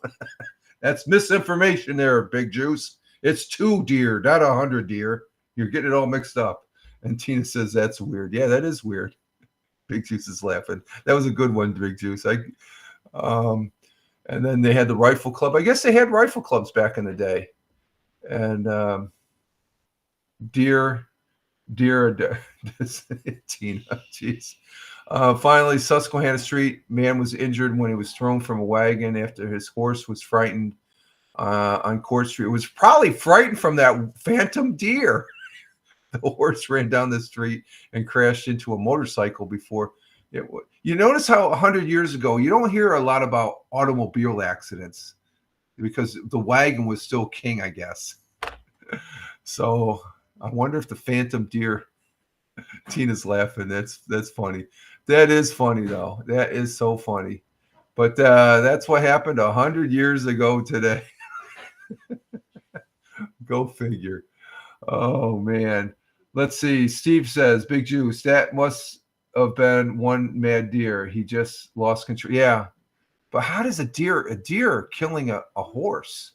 That's misinformation there, Big Juice. It's 2 deer, not 100 deer. You're getting it all mixed up. And Tina says that's weird. Yeah, that is weird. Big Juice is laughing. That was a good one, Big Juice. And then they had the rifle club. I guess they had rifle clubs back in the day. And deer, Tina, jeez. Finally, Susquehanna Street, man was injured when he was thrown from a wagon after his horse was frightened on Court Street. It was probably frightened from that phantom deer. The horse ran down the street and crashed into a motorcycle before it. You notice how 100 years ago, you don't hear a lot about automobile accidents because the wagon was still king, I guess. So I wonder if the phantom deer. Tina's laughing. That's funny. That is funny, though. That is so funny. But that's what happened 100 years ago today. Go figure. Oh, man. Let's see. Steve says, Big Juice, that must have been one mad deer. He just lost control. Yeah. But how does a deer killing a horse?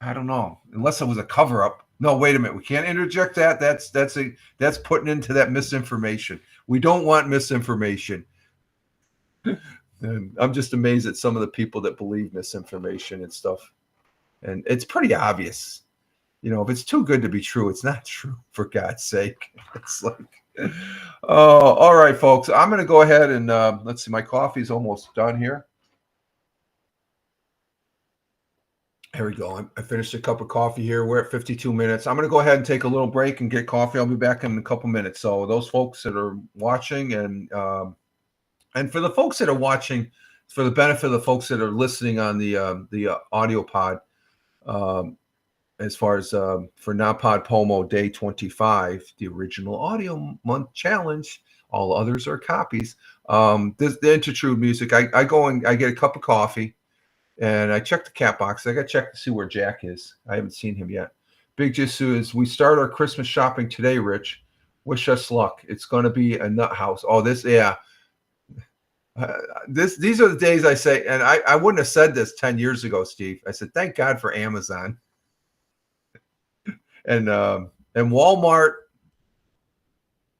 I don't know. Unless it was a cover-up. No, wait a minute. We can't interject that. That's putting into that misinformation. We don't want misinformation. And I'm just amazed at some of the people that believe misinformation and stuff. And it's pretty obvious. You know, if it's too good to be true, it's not true, for God's sake. It's like, oh, all right, folks. I'm going to go ahead and let's see. My coffee's almost done here. Here we go. I finished a cup of coffee here. We're at 52 minutes. I'm going to go ahead and take a little break and get coffee. I'll be back in a couple minutes. So those folks that are watching and for the folks that are watching, for the benefit of the folks that are listening on the audio pod, as far as for Non-Pod Pomo Day 25, the original audio month challenge, all others are copies. The Intertrude music, I go and I get a cup of coffee. And I checked the cat box. I got to check to see where Jack is. I haven't seen him yet. Big Jisoo is, we start our Christmas shopping today, Rich. Wish us luck. It's going to be a nut house. Oh, this, yeah. These are the days I say, and I wouldn't have said this 10 years ago, Steve. I said, thank God for Amazon. And Walmart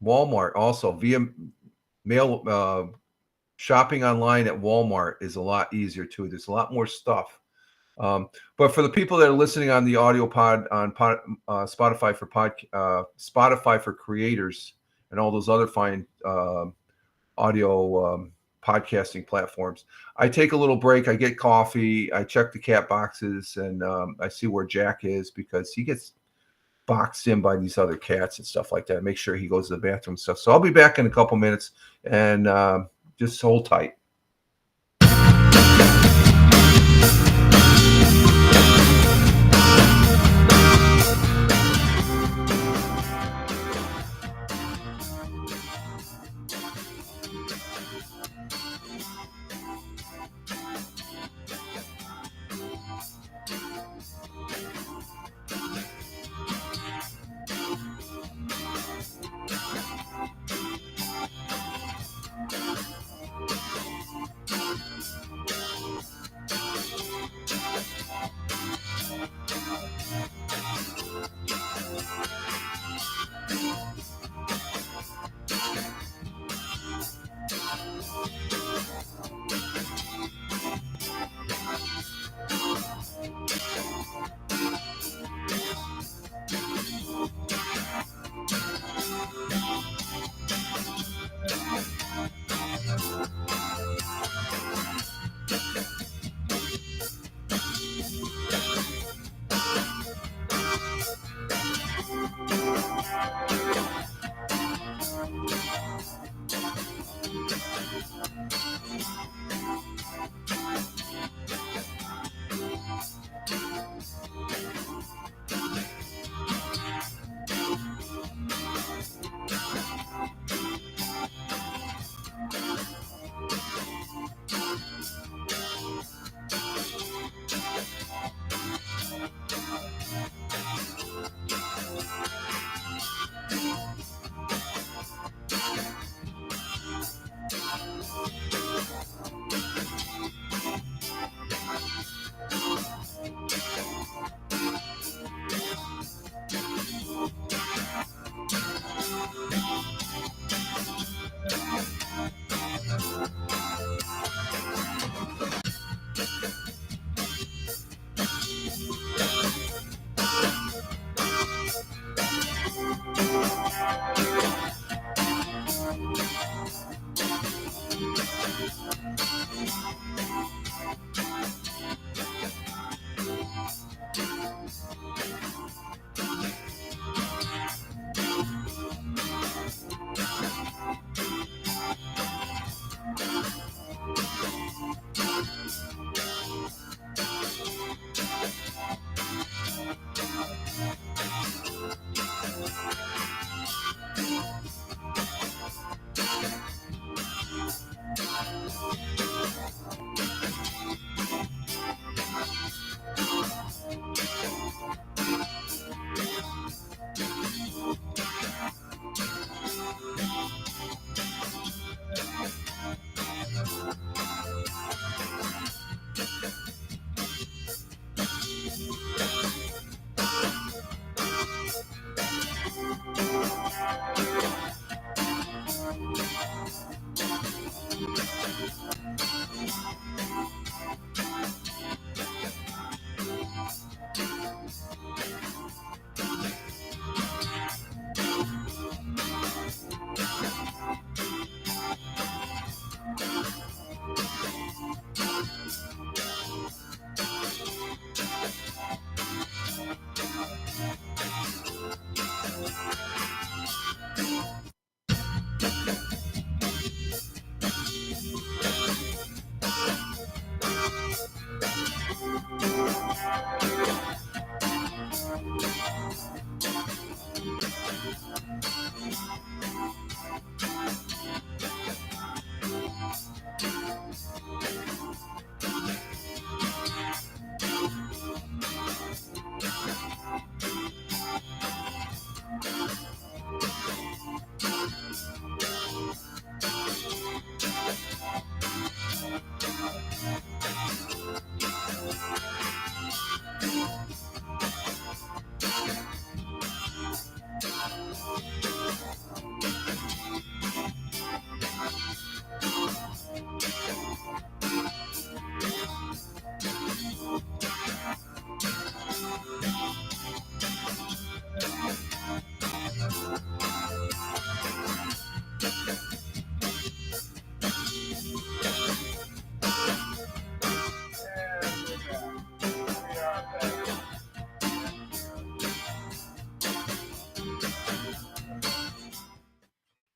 also via mail. Shopping online at Walmart is a lot easier too. There's a lot more stuff. But for the people that are listening on the audio pod on Spotify for creators and all those other fine audio podcasting platforms, I take a little break. I get coffee. I check the cat boxes and I see where Jack is because he gets boxed in by these other cats and stuff like that. Make sure he goes to the bathroom and stuff. So I'll be back in a couple minutes and just hold tight.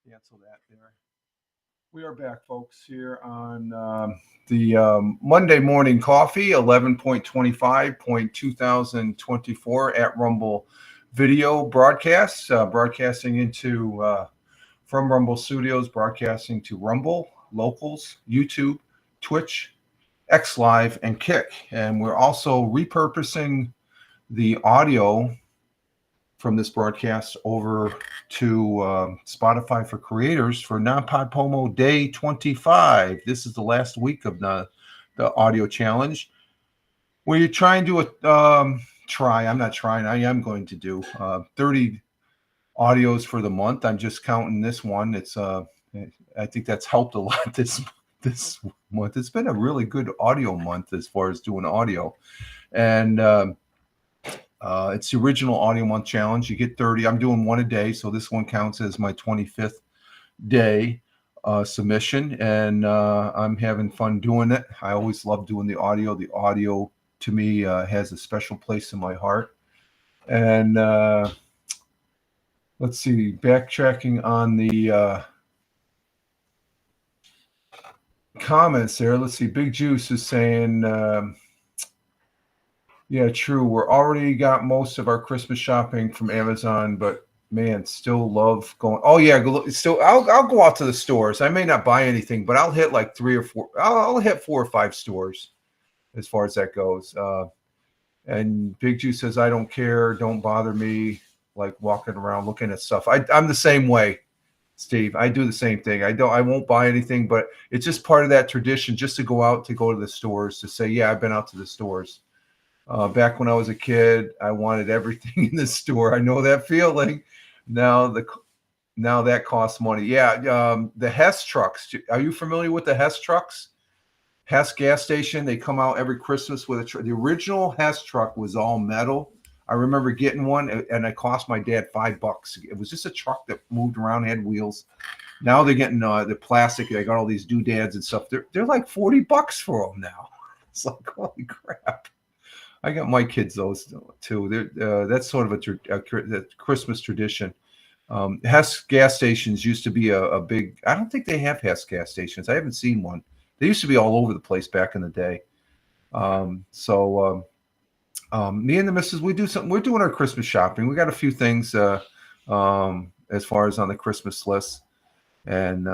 Cancel that there. We are back, folks, here on the Monday Morning Coffee, 11.25.2024 at Rumble Video Broadcasts, broadcasting into from Rumble Studios, broadcasting to Rumble, Locals, YouTube, Twitch, X Live, and Kick. And we're also repurposing the audio from this broadcast over to Spotify for Creators for Non-Podpomo Day 25. This is the last week of the audio challenge. We're trying to I'm not trying. I am going to do 30 audios for the month. I'm just counting this one. It's I think that's helped a lot this month. It's been a really good audio month as far as doing audio, and it's the original audio month challenge. You get 30. I'm doing one a day, so this one counts as my 25th day submission, and I'm having fun doing it. I always love doing the audio. The audio to me has a special place in my heart. And let's see, backtracking on the comments there. Let's see, Big Juice is saying, yeah, true. We're already got most of our Christmas shopping from Amazon, but man, still love going. Oh yeah, still I'll go out to the stores. I may not buy anything, but I'll hit like 3 or 4. I'll hit 4 or 5 stores as far as that goes. And Big Juice says, I don't care. Don't bother me. Like walking around looking at stuff. I'm the same way, Steve. I do the same thing. I won't buy anything, but it's just part of that tradition just to go to the stores to say, yeah, I've been out to the stores. Back when I was a kid, I wanted everything in the store. I know that feeling. Now that costs money. Yeah, the Hess trucks. Are you familiar with the Hess trucks? Hess gas station. They come out every Christmas with a truck. The original Hess truck was all metal. I remember getting one, and it cost my dad $5. It was just a truck that moved around, had wheels. Now they're getting the plastic. They got all these doodads and stuff. They're like $40 for them now. It's like, holy crap. I got my kids those too. That's sort of a Christmas tradition. Hess gas stations used to be a big. I don't think they have Hess gas stations. I haven't seen one. They used to be all over the place back in the day. Me and the missus, we do something. We're doing our Christmas shopping. We got a few things as far as on the Christmas list and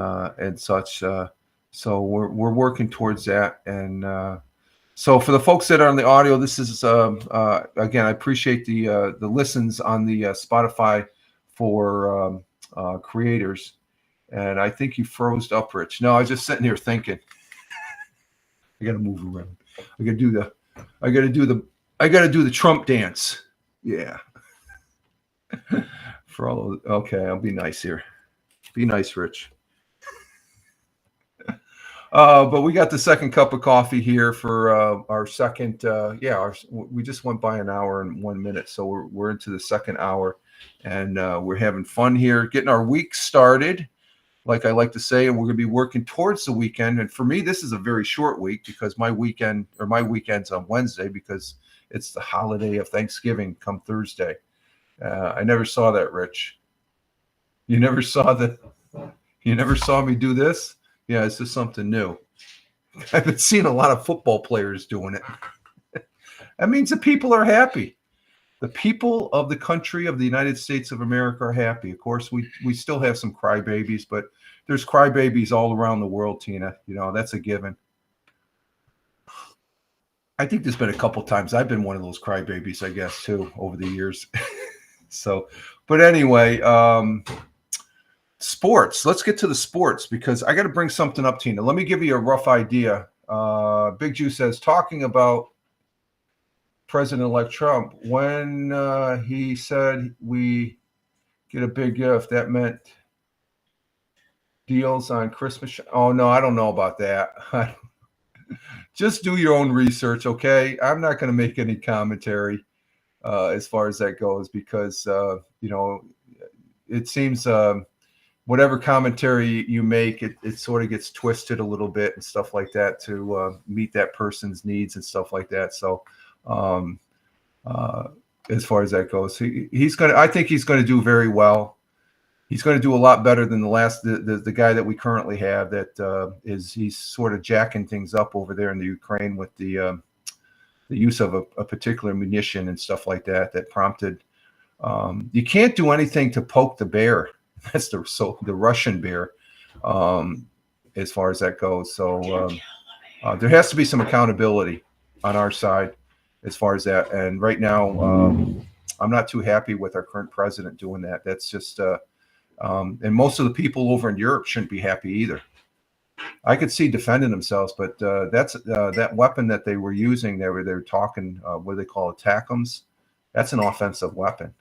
such. So we're working towards that. And so for the folks that are on the audio, this is again, I appreciate the listens on the Spotify for creators. And I think you froze up, Rich. No, I was just sitting here thinking. I got to move around. I got to do the Trump dance. Yeah. For all of, okay, I'll be nice here. Be nice, Rich. But we got the second cup of coffee here for our second. We just went by an hour and 1 minute, so we're into the second hour, and we're having fun here, getting our week started. Like I like to say, and we're going to be working towards the weekend. And for me, this is a very short week because my weekend's on Wednesday because it's the holiday of Thanksgiving come Thursday. I never saw that, Rich. You never saw that. You never saw me do this. Yeah, it's just something new. I've been seeing a lot of football players doing it. That means the people are happy. The people of the country of the United States of America are happy. Of course, we still have some crybabies, but there's crybabies all around the world, Tina. You know, that's a given. I think there's been a couple times I've been one of those crybabies, I guess, too, over the years. So, but anyway, sports. Let's get to the sports because I got to bring something up, Tina. Let me give you a rough idea. Big Jew says, talking about President-elect Trump, when he said we get a big gift, that meant deals on Christmas. Oh, no, I don't know about that. Just do your own research, okay? I'm not going to make any commentary as far as that goes because, it seems whatever commentary you make, it sort of gets twisted a little bit and stuff like that to meet that person's needs and stuff like that. So, as far as that goes, I think he's going to do very well. He's going to do a lot better than the guy that we currently have that he's sort of jacking things up over there in the Ukraine with the use of a particular munition and stuff like that prompted. You can't do anything to poke the bear. That's the Russian bear, as far as that goes. So there has to be some accountability on our side as far as that. And right now, I'm not too happy with our current president doing that. That's just, and most of the people over in Europe shouldn't be happy either. I could see defending themselves, but that's that weapon that they were using. They were talking, what do they call it, TACMs? That's an offensive weapon.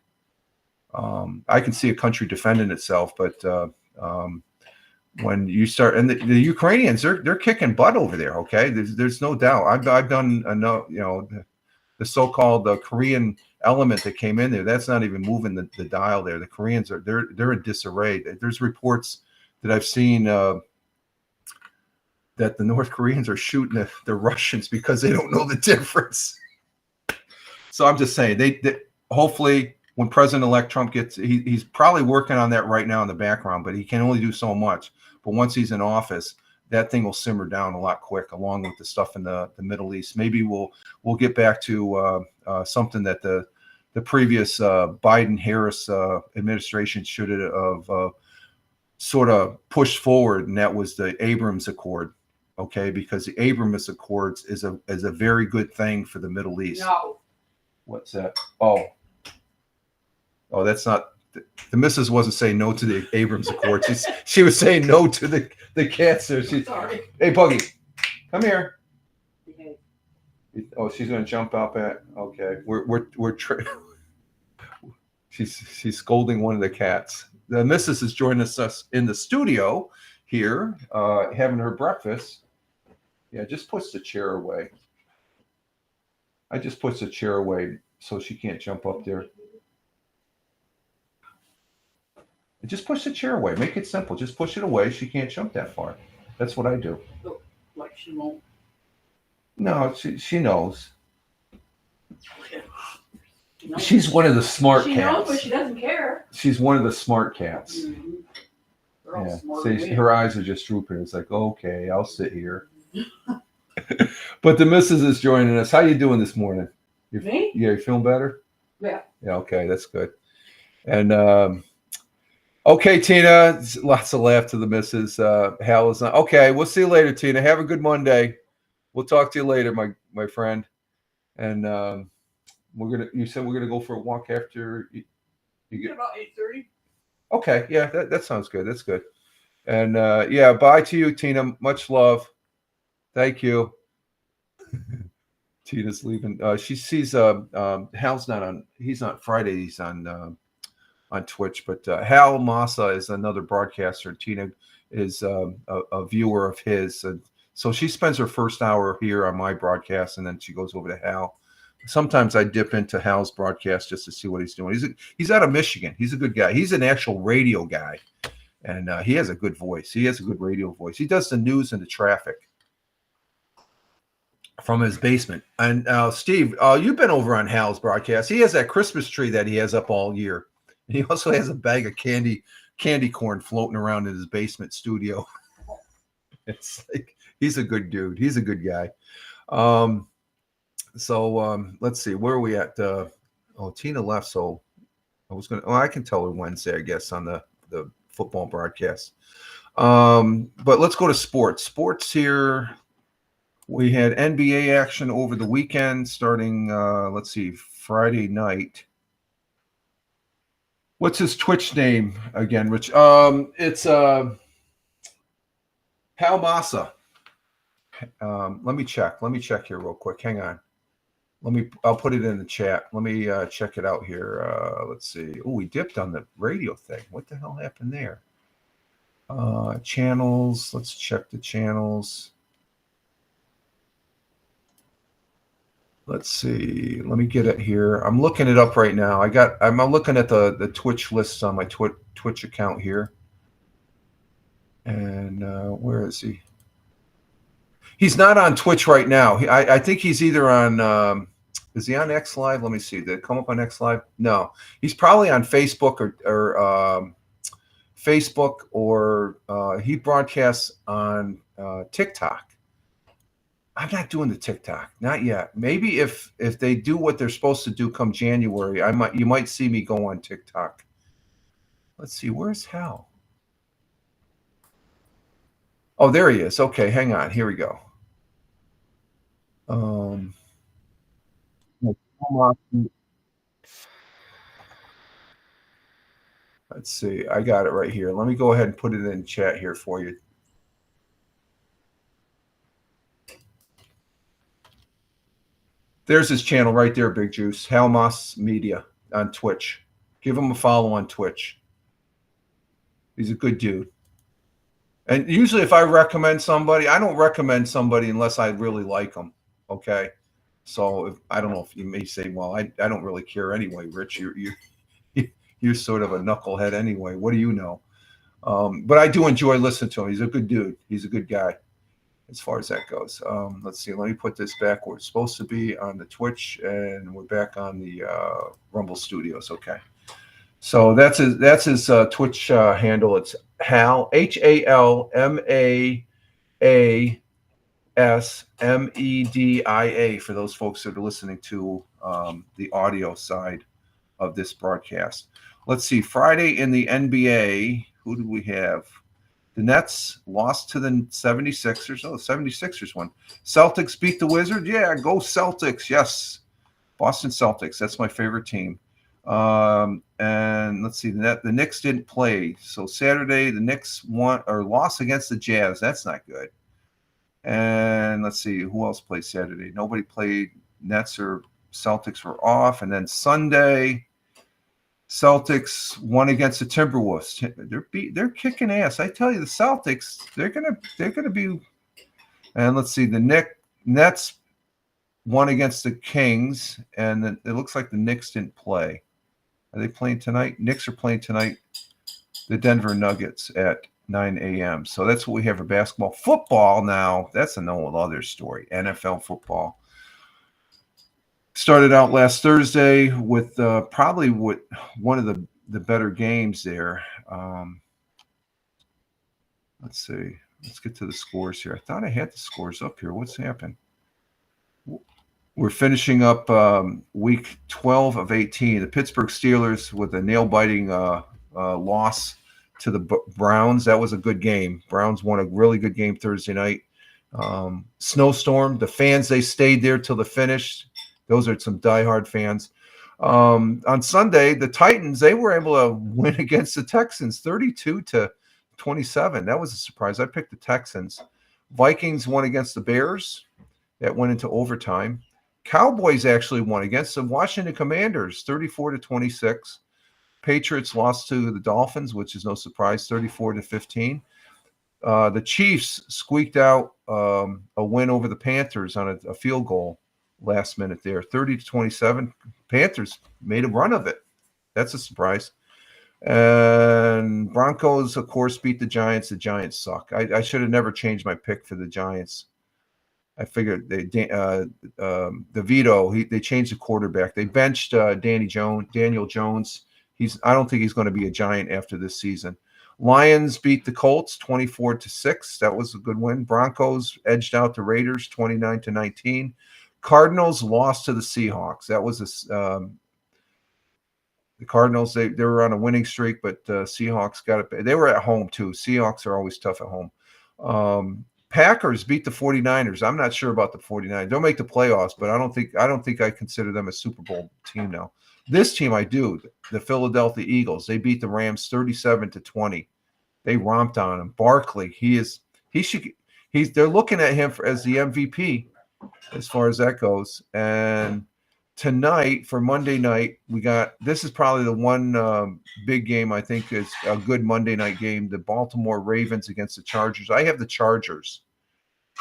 I can see a country defending itself, but when you start, and the Ukrainians, they're kicking butt over there. Okay, there's no doubt. I've done enough. The so-called Korean element that came in there, that's not even moving the dial there. The Koreans they're in disarray. There's reports that I've seen that the North Koreans are shooting the Russians because they don't know the difference. So I'm just saying they hopefully. When President-elect Trump he's probably working on that right now in the background, but he can only do so much. But once he's in office, that thing will simmer down a lot quick, along with the stuff in the Middle East. Maybe we'll get back to something that the previous Biden-Harris administration should have sort of pushed forward, and that was the Abrams Accord. Okay, because the Abrams Accords is a very good thing for the Middle East. No. What's that? Oh, that's not the missus wasn't saying no to the Abrams Accord. She was saying no to the cancer. Sorry. Hey, Buggy, come here. Okay. Oh, she's gonna jump up at. Okay, she's scolding one of the cats. The missus is joining us in the studio here, having her breakfast. Yeah, just push the chair away. I just push the chair away so she can't jump up there. Just push the chair away. Make it simple. Just push it away. She can't jump that far. That's what I do. Like she won't. No, she knows. Okay. She's one of the smart She cats. knows, but she doesn't care. She's one of the smart cats. Mm-hmm. They're all Yeah. smart See, women. her eyes are just drooping. It's like, okay, I'll sit here. But the missus is joining us. How you doing this morning? Me? Yeah, you feeling better? Yeah. Yeah, okay, that's good. And okay, Tina, lots of laugh to the missus. Hal is not okay. We'll see you later, Tina. Have a good Monday. We'll talk to you later, my friend. And you said we're gonna go for a walk after you get About 8:30. okay. Yeah, that sounds good. That's good. And yeah, bye to you, Tina. Much love. Thank you. Tina's leaving. She sees Hal's not on. He's not Friday. He's on Twitch. But Hal Massa is another broadcaster. Tina is a viewer of his. And So she spends her first hour here on my broadcast, and then she goes over to Hal. Sometimes I dip into Hal's broadcast just to see what he's doing. He's out of Michigan. He's a good guy. He's an actual radio guy, and he has a good voice. He has a good radio voice. He does the news and the traffic from his basement. And Steve, you've been over on Hal's broadcast. He has that Christmas tree that he has up all year. And he also has a bag of candy corn floating around in his basement studio. It's like he's a good dude. He's a good guy. So let's see, where are we at? Tina left, so I can tell her Wednesday, I guess, on the football broadcast. But let's go to sports. Sports here. We had NBA action over the weekend, starting let's see, Friday night. What's his Twitch name again, Rich? It's Hal Massa. Let me check here real quick. Hang on. I'll put it in the chat. Let me check it out here. Let's see. Oh, we dipped on the radio thing. What the hell happened there? Channels. Let's check the channels. Let's see. Let me get it here. I'm looking it up right now. I'm looking at the Twitch lists on my Twitch account here. And where is he? He's not on Twitch right now. I think he's either on. Is he on X Live? Let me see. Did it come up on X Live? No. He's probably on Facebook or Facebook, or he broadcasts on TikTok. I'm not doing the TikTok, not yet. Maybe if they do what they're supposed to do come January, you might see me go on TikTok. Let's see, where's Hal? Oh, there he is. Okay, hang on. Here we go. Let's see. I got it right here. Let me go ahead and put it in chat here for you. There's his channel right there, Big Juice. Hal Moss Media on Twitch. Give him a follow on Twitch. He's a good dude. And usually if I recommend somebody, I don't recommend somebody unless I really like them. Okay. So I don't know if you may say, well, I don't really care anyway, Rich. You're sort of a knucklehead anyway. What do you know? But I do enjoy listening to him. He's a good dude. He's a good guy as far as that goes. Let's see. Let me put this back where it's supposed to be on the Twitch, and we're back on the Rumble Studios. Okay. So that's his Twitch handle. It's Hal, HALMAASMEDIA for those folks that are listening to the audio side of this broadcast. Let's see. Friday in the NBA, who do we have? The Nets lost to the 76ers. Oh, the 76ers won. Celtics beat the Wizards. Yeah, go Celtics. Yes. Boston Celtics. That's my favorite team. And let's see, the Knicks didn't play. So Saturday, the Knicks won or lost against the Jazz. That's not good. And let's see, who else played Saturday? Nobody played. Nets or Celtics were off. And then Sunday, Celtics won against the Timberwolves. They're kicking ass. I tell you, the Celtics, they're gonna be. And let's see, the Nets won against the Kings, and it looks like the Knicks didn't play. Are they playing tonight? Knicks are playing tonight. The Denver Nuggets at 9 a.m. So that's what we have for basketball. Football now, that's a whole other story. NFL football. Started out last Thursday with probably one of the better games there. Let's see. Let's get to the scores here. I thought I had the scores up here. What's happened? We're finishing up week 12 of 18. The Pittsburgh Steelers with a nail-biting loss to the Browns. That was a good game. Browns won a really good game Thursday night. Snowstorm. The fans, they stayed there till the finish. Those are some diehard fans. On Sunday, the Titans, they were able to win against the Texans 32-27. That was a surprise. I picked the Texans. Vikings won against the Bears. That went into overtime. Cowboys actually won against the Washington Commanders 34-26. Patriots lost to the Dolphins, which is no surprise, 34-15. The Chiefs squeaked out a win over the Panthers on a field goal last minute there, 30-27. Panthers made a run of it. That's a surprise. And Broncos, of course, beat the Giants. The Giants suck. I should have never changed my pick for the Giants. I figured they changed the quarterback. They benched Daniel Jones. I don't think he's going to be a Giant after this season. Lions beat the Colts 24-6. That was a good win. Broncos edged out the Raiders 29-19. Cardinals lost to the Seahawks. That was the Cardinals. They were on a winning streak, but Seahawks got it. They were at home too. Seahawks are always tough at home. Packers beat the 49ers. I'm not sure about the 49ers. They'll make the playoffs, but I don't think I consider them a Super Bowl team now. This team I do. The Philadelphia Eagles. They beat the Rams 37-20. They romped on him. Barkley, they're looking at him as the MVP as far as that goes. And tonight, for Monday night, this is probably the one big game I think is a good Monday night game, the Baltimore Ravens against the Chargers. I have the Chargers.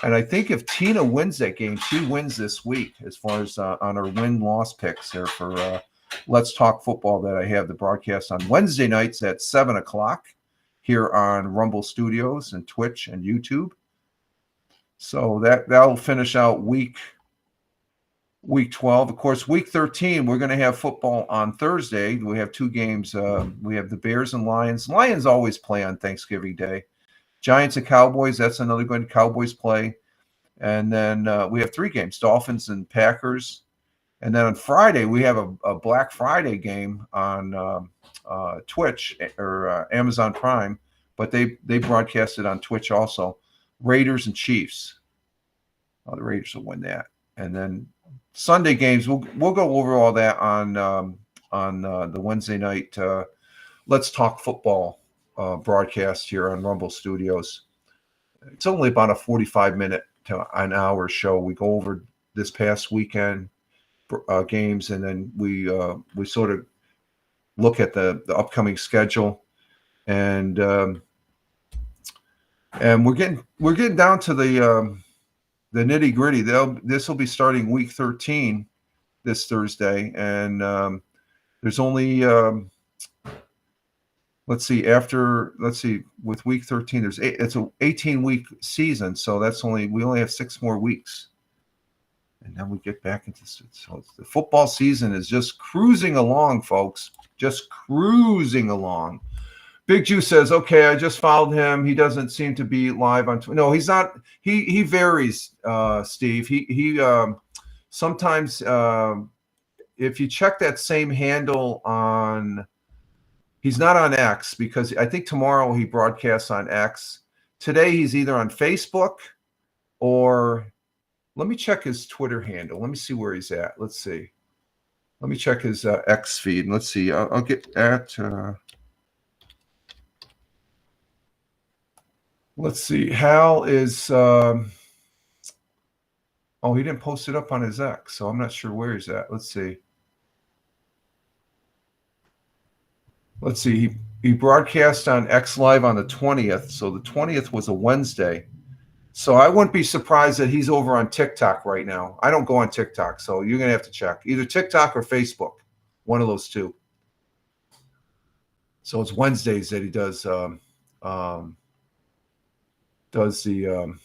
And I think if Tina wins that game, she wins this week as far as on her win-loss picks there for Let's Talk Football that I have the broadcast on Wednesday nights at 7 o'clock here on Rumble Studios and Twitch and YouTube. So that'll finish out week 12. Of course, week 13, we're going to have football on Thursday. We have two games. We have the Bears and Lions. Lions always play on Thanksgiving Day. Giants and Cowboys, that's another good Cowboys play. And then we have three games, Dolphins and Packers. And then on Friday, we have a Black Friday game on Twitch or Amazon Prime, but they broadcast it on Twitch also. Raiders and Chiefs. The Raiders will win that. And then Sunday games, we'll go over all that on the Wednesday night Let's Talk Football broadcast here on Rumble Studios. It's only about a 45-minute to an hour show. We go over this past weekend games, and then we sort of look at the upcoming schedule, and we're getting down to the nitty gritty. This will be starting week 13 this Thursday, and there's only with week 13 it's an 18-week season, so we only have 6 more weeks, and then we get back into so the football season is just cruising along, folks, just cruising along. Big Jew says, okay, I just followed him. He doesn't seem to be live on Twitter. No, he's not. He varies, Steve. He sometimes, if you check that same handle on, he's not on X, because I think tomorrow he broadcasts on X. Today he's either on Facebook or, let me check his Twitter handle. Let me see where he's at. Let's see. Let me check his X feed. And let's see. I'll get at... let's see. Hal is. He didn't post it up on his X, so I'm not sure where he's at. Let's see. He broadcast on X Live on the 20th, so the 20th was a Wednesday. So I wouldn't be surprised that he's over on TikTok right now. I don't go on TikTok, so you're gonna have to check either TikTok or Facebook, one of those two. So it's Wednesdays that he does. Let's see how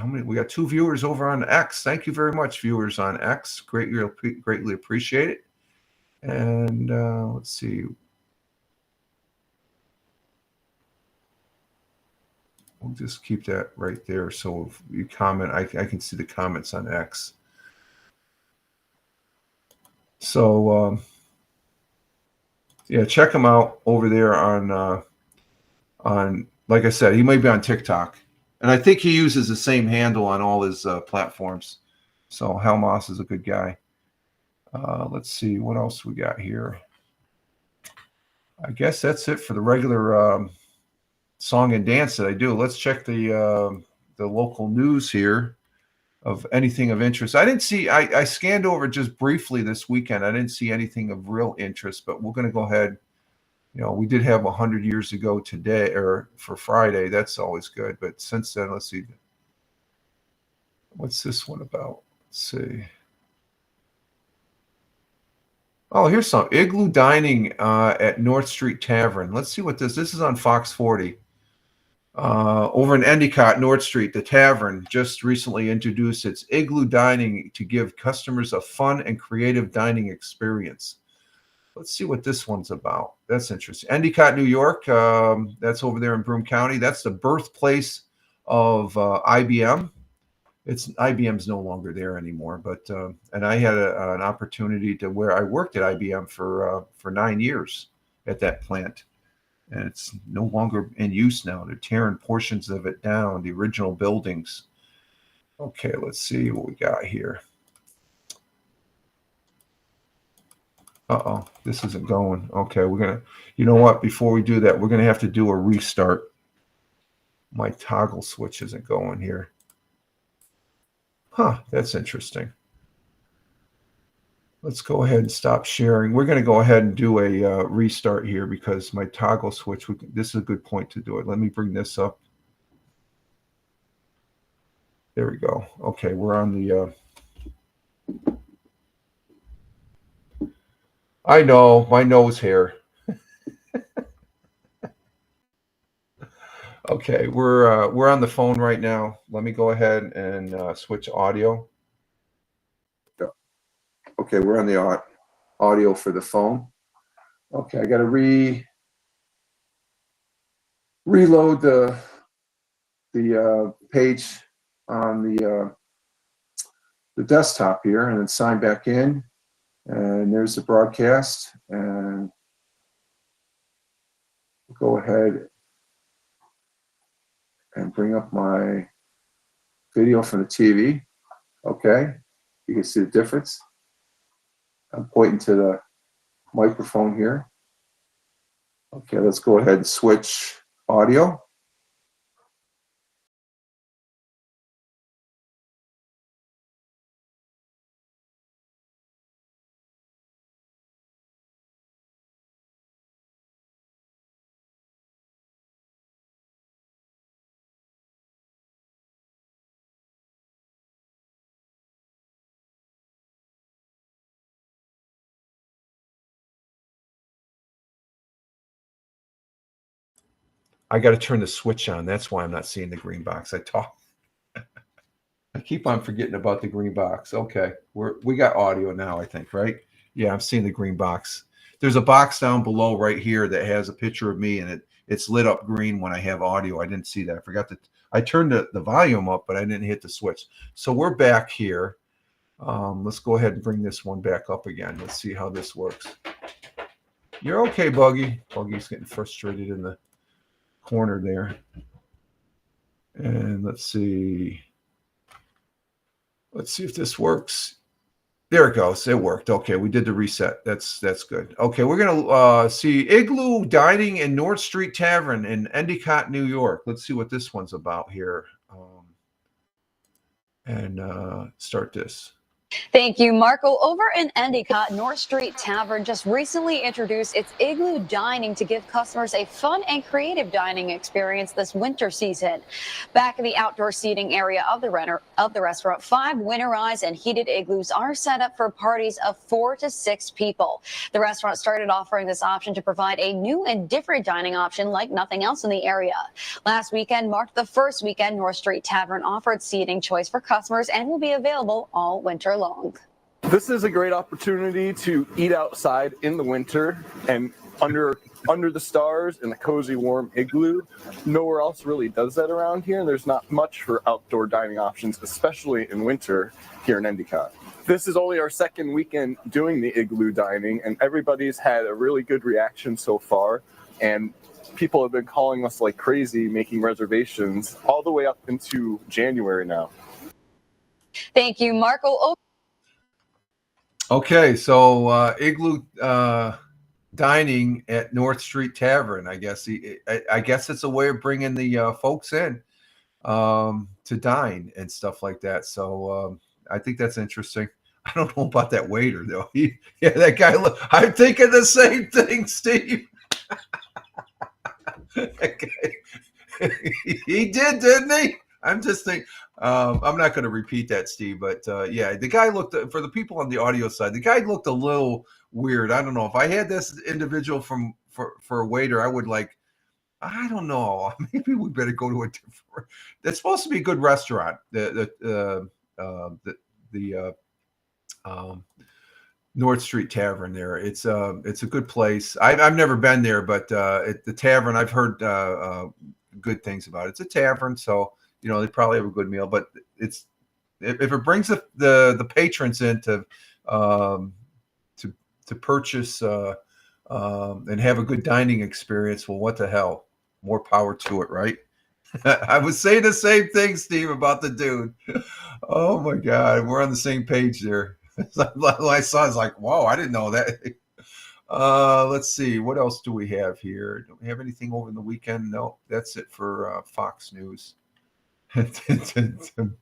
many. We got 2 viewers over on X. Thank you very much, viewers on X. Greatly appreciate it. And let's see. We'll just keep that right there. So if you comment, I can see the comments on X. So yeah, check him out over there on. Like I said, he might be on TikTok, and I think he uses the same handle on all his platforms. So Hal Moss is a good guy. Let's see what else we got here. I guess that's it for the regular song and dance that I do. Let's check the local news here of anything of interest. I didn't see. I scanned over just briefly this weekend. I didn't see anything of real interest, but we're going to go ahead You know, we did have 100 years ago today, or for Friday. That's always good. But since then, let's see. What's this one about? Let's see. Oh, here's some Igloo Dining at North Street Tavern. Let's see what this is on Fox 40. Over in Endicott, North Street, the tavern just recently introduced its Igloo Dining to give customers a fun and creative dining experience. Let's see what this one's about. That's interesting. Endicott, New York. That's over there in Broome County. That's the birthplace of IBM. IBM's no longer there anymore, but and I had an opportunity to where I worked at IBM for 9 years at that plant, and it's no longer in use now. They're tearing portions of it down, the original buildings. Okay, let's see what we got here. Uh-oh, this isn't going. Okay, we're gonna, you know what, before we do that, we're gonna have to do a restart. My toggle switch isn't going here. Huh, that's interesting. Let's go ahead and stop sharing. We're gonna go ahead and do a restart here because my toggle switch, this is a good point to do it. Let me bring this up. There we go. Okay, we're on the, I know, my nose hair. Okay, we're on the phone right now. Let me go ahead and switch audio. Okay, we're on the audio for the phone. Okay, I got to reload the page on the desktop here, and then sign back in. And there's the broadcast, and go ahead and bring up my video from the TV. Okay, you can see the difference. I'm pointing to the microphone here. Okay, let's go ahead and switch audio. I got to turn the switch on. That's why I'm not seeing the green box. I keep on forgetting about the green box. Okay, we got audio now, I think, right? Yeah, I'm seeing the green box. There's a box down below right here that has a picture of me, and it's lit up green when I have audio. I didn't see that. I forgot that. I turned the volume up, but I didn't hit the switch. So we're back here. Let's go ahead and bring this one back up again. Let's see how this works. You're okay, Buggy. Buggy's getting frustrated in the corner there. And let's see if this works. There it goes. It worked. Okay, we did the reset. That's good. Okay, we're gonna see Igloo Dining in North Street Tavern in Endicott, New York. Let's see what this one's about here, and start this. Thank you, Marco. Over in Endicott, North Street Tavern just recently introduced its Igloo Dining to give customers a fun and creative dining experience this winter season. Back in the outdoor seating area of the restaurant, 5 winterized and heated igloos are set up for parties of 4 to 6 people. The restaurant started offering this option to provide a new and different dining option like nothing else in the area. Last weekend marked the first weekend North Street Tavern offered seating choice for customers and will be available all winter long. This is a great opportunity to eat outside in the winter and under the stars in a cozy, warm igloo. Nowhere else really does that around here, and there's not much for outdoor dining options, especially in winter here in Endicott. This is only our second weekend doing the igloo dining, and everybody's had a really good reaction so far, and people have been calling us like crazy, making reservations all the way up into January now. Thank you, Marco. Okay, so Igloo Dining at North Street Tavern. I guess it's a way of bringing the folks in to dine and stuff like that. So I think that's interesting. I don't know about that waiter though. Yeah, that guy. I'm thinking the same thing, Steve. He did, didn't he? I'm just thinking. I'm not going to repeat that, Steve, but yeah, the guy looked, for the people on the audio side, the guy looked a little weird. I don't know if I had this individual for a waiter, I would like. I don't know. Maybe we better go to a different. That's supposed to be a good restaurant. The North Street Tavern there. It's a good place. I've never been there, but the tavern I've heard good things about. It's a tavern, so they probably have a good meal. But it's if it brings the patrons in to purchase and have a good dining experience, well, what the hell? More power to it, right? I was saying the same thing, Steve, about the dude. Oh my God, we're on the same page there. I saw, I was like, whoa, I didn't know that. Let's see, what else do we have here? Do we have anything over the weekend? No, that's it for Fox News.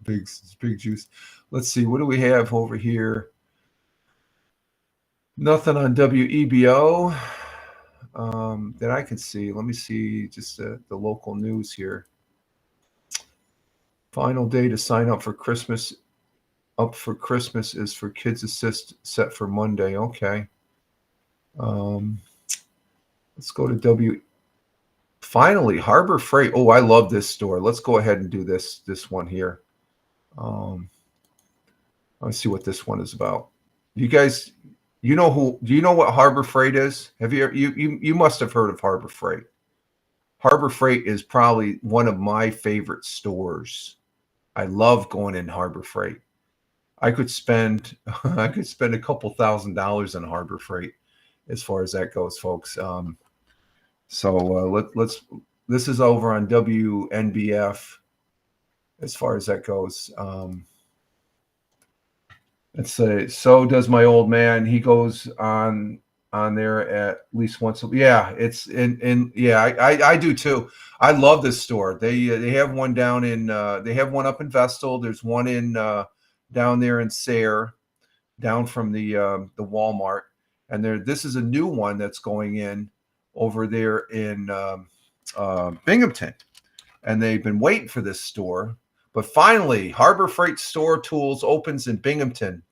big juice. Let's see, what do we have over here? Nothing on WEBO that I can see. Let me see just the local news here. Final day to sign up for Christmas. Up for Christmas is for Kids Assist, set for Monday. Okay. Let's go to Finally, Harbor Freight. Oh, I love this store. Let's go ahead and do this one here. Let's see what this one is about. You guys, do you know what Harbor Freight is? Have you must have heard of Harbor Freight. Harbor Freight is probably one of my favorite stores. I love going in Harbor Freight. I could spend a couple $1,000s on Harbor Freight as far as that goes, folks. Let's this is over on WNBF as far as that goes. Let's say, so does my old man. He goes on there at least once. Yeah, it's I do too. I love this store. They have one down in they have one up in Vestal. There's one in down there in Sayre, down from the Walmart, and this is a new one that's going in over there in Binghamton, and they've been waiting for this store. But finally, Harbor Freight Store Tools opens in Binghamton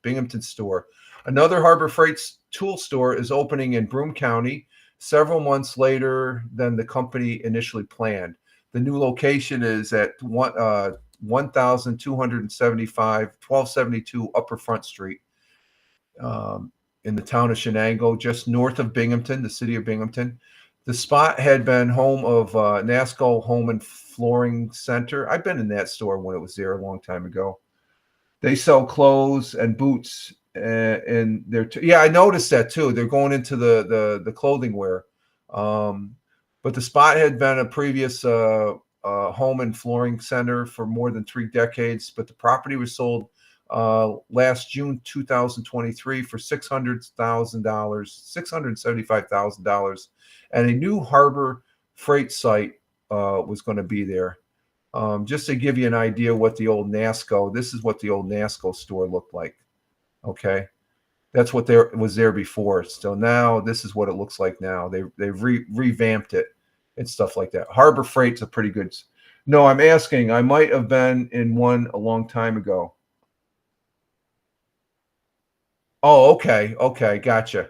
store. Another Harbor Freight tool store is opening in Broome County several months later than the company initially planned. The new location is at 1272 Upper Front Street in the town of Shenango, just north of Binghamton, the city of Binghamton. The spot had been home of NASCO Home and Flooring Center. I've been in that store when it was there a long time ago. They sell clothes and boots, and I noticed that too. They're going into the clothing wear, but the spot had been a previous home and flooring center for more than 3 decades. But the property was sold last June 2023 for $675,000, and a new Harbor Freight site was going to be there. Just to give you an idea what the old NASCO, this is what the old NASCO store looked like. Okay, that's what was there before. So now this is what it looks like now. They've revamped it and stuff like that. Harbor Freight's a pretty good. No, I'm asking. I might have been in one a long time ago. Oh, okay, gotcha.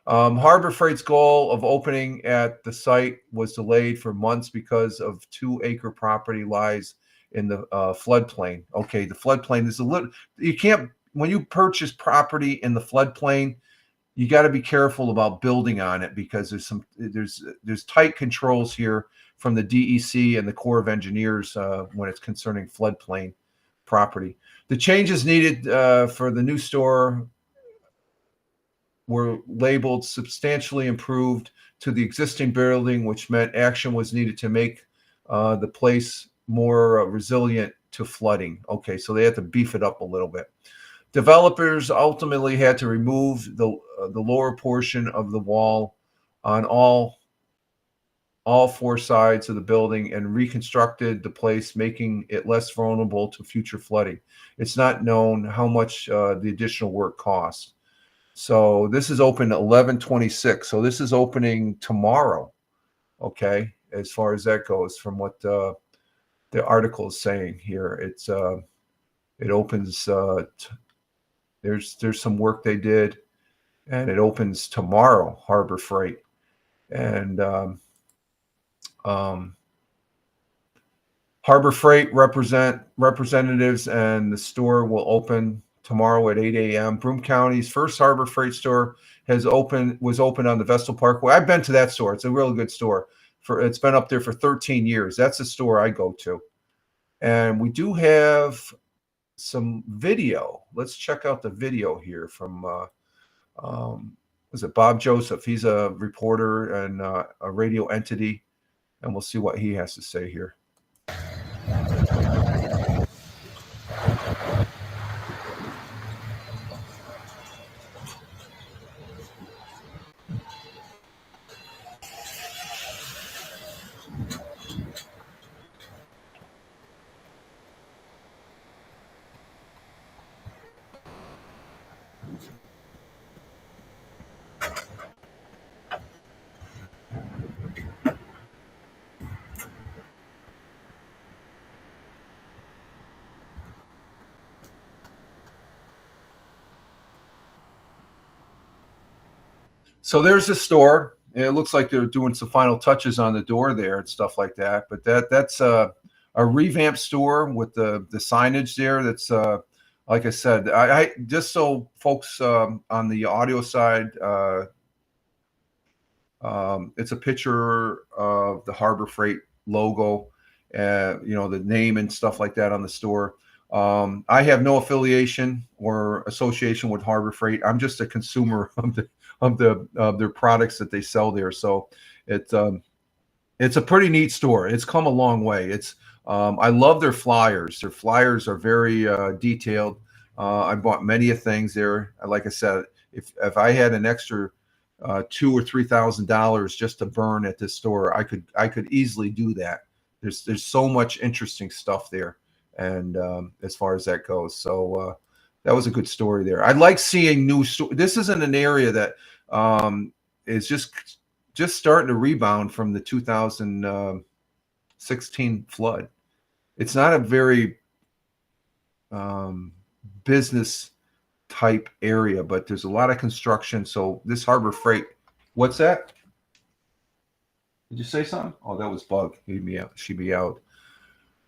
Harbor Freight's goal of opening at the site was delayed for months because of 2-acre property lies in the floodplain. Okay, the floodplain is you can't, when you purchase property in the floodplain, you got to be careful about building on it because there's tight controls here from the DEC and the Corps of Engineers when it's concerning floodplain property. The changes needed for the new store were labeled substantially improved to the existing building, which meant action was needed to make the place more resilient to flooding. Okay, so they had to beef it up a little bit. Developers ultimately had to remove the lower portion of the wall on all 4 sides of the building and reconstructed the place, making it less vulnerable to future flooding. It's not known how much the additional work cost. So this is open 11/26. So this is opening tomorrow. Okay, as far as that goes, from what the article is saying here, it opens. There's some work they did, and it opens tomorrow. Harbor Freight, and Harbor Freight representatives and the store will open tomorrow at 8 a.m. Broome County's first Harbor Freight store was opened on the Vestal Parkway. I've been to that store. It's a really good store. It's been up there for 13 years. That's the store I go to. And we do have some video. Let's check out the video here from was it Bob Joseph? He's a reporter and a radio entity, and we'll see what he has to say here. So there's the store. It looks like they're doing some final touches on the door there and stuff like that. But that's a revamped store with the signage there. That's like I said, I just so folks on the audio side, it's a picture of the Harbor Freight logo, the name and stuff like that on the store. I have no affiliation or association with Harbor Freight. I'm just a consumer of their products that they sell there. So it's a pretty neat store. It's come a long way. I love their flyers. Their flyers are very detailed. I bought many of things there. Like I said, if I had an extra $2,000 or $3,000 just to burn at this store, I could easily do that. There's so much interesting stuff there, and as far as that goes, so that was a good story there. I like seeing new This isn't an area that is just starting to rebound from the 2016 flood. It's not a very business type area, but there's a lot of construction. So this Harbor Freight, what's that? Did you say something? Oh, that was Bug. She be out.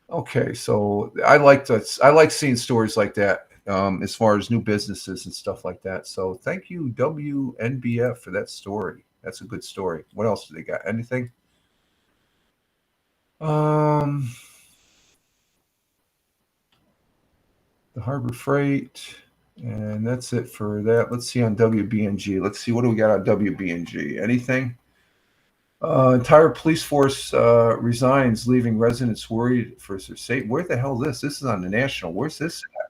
Okay, so I like seeing stories like that as far as new businesses and stuff like that. So thank you, WNBF, for that story. That's a good story. What else do they got? Anything? The Harbor Freight, and that's it for that. Let's see on WBNG. Let's see, what do we got on WBNG? Anything? Entire police force resigns, leaving residents worried for their safety. Where the hell is this? This is on the national. Where's this at?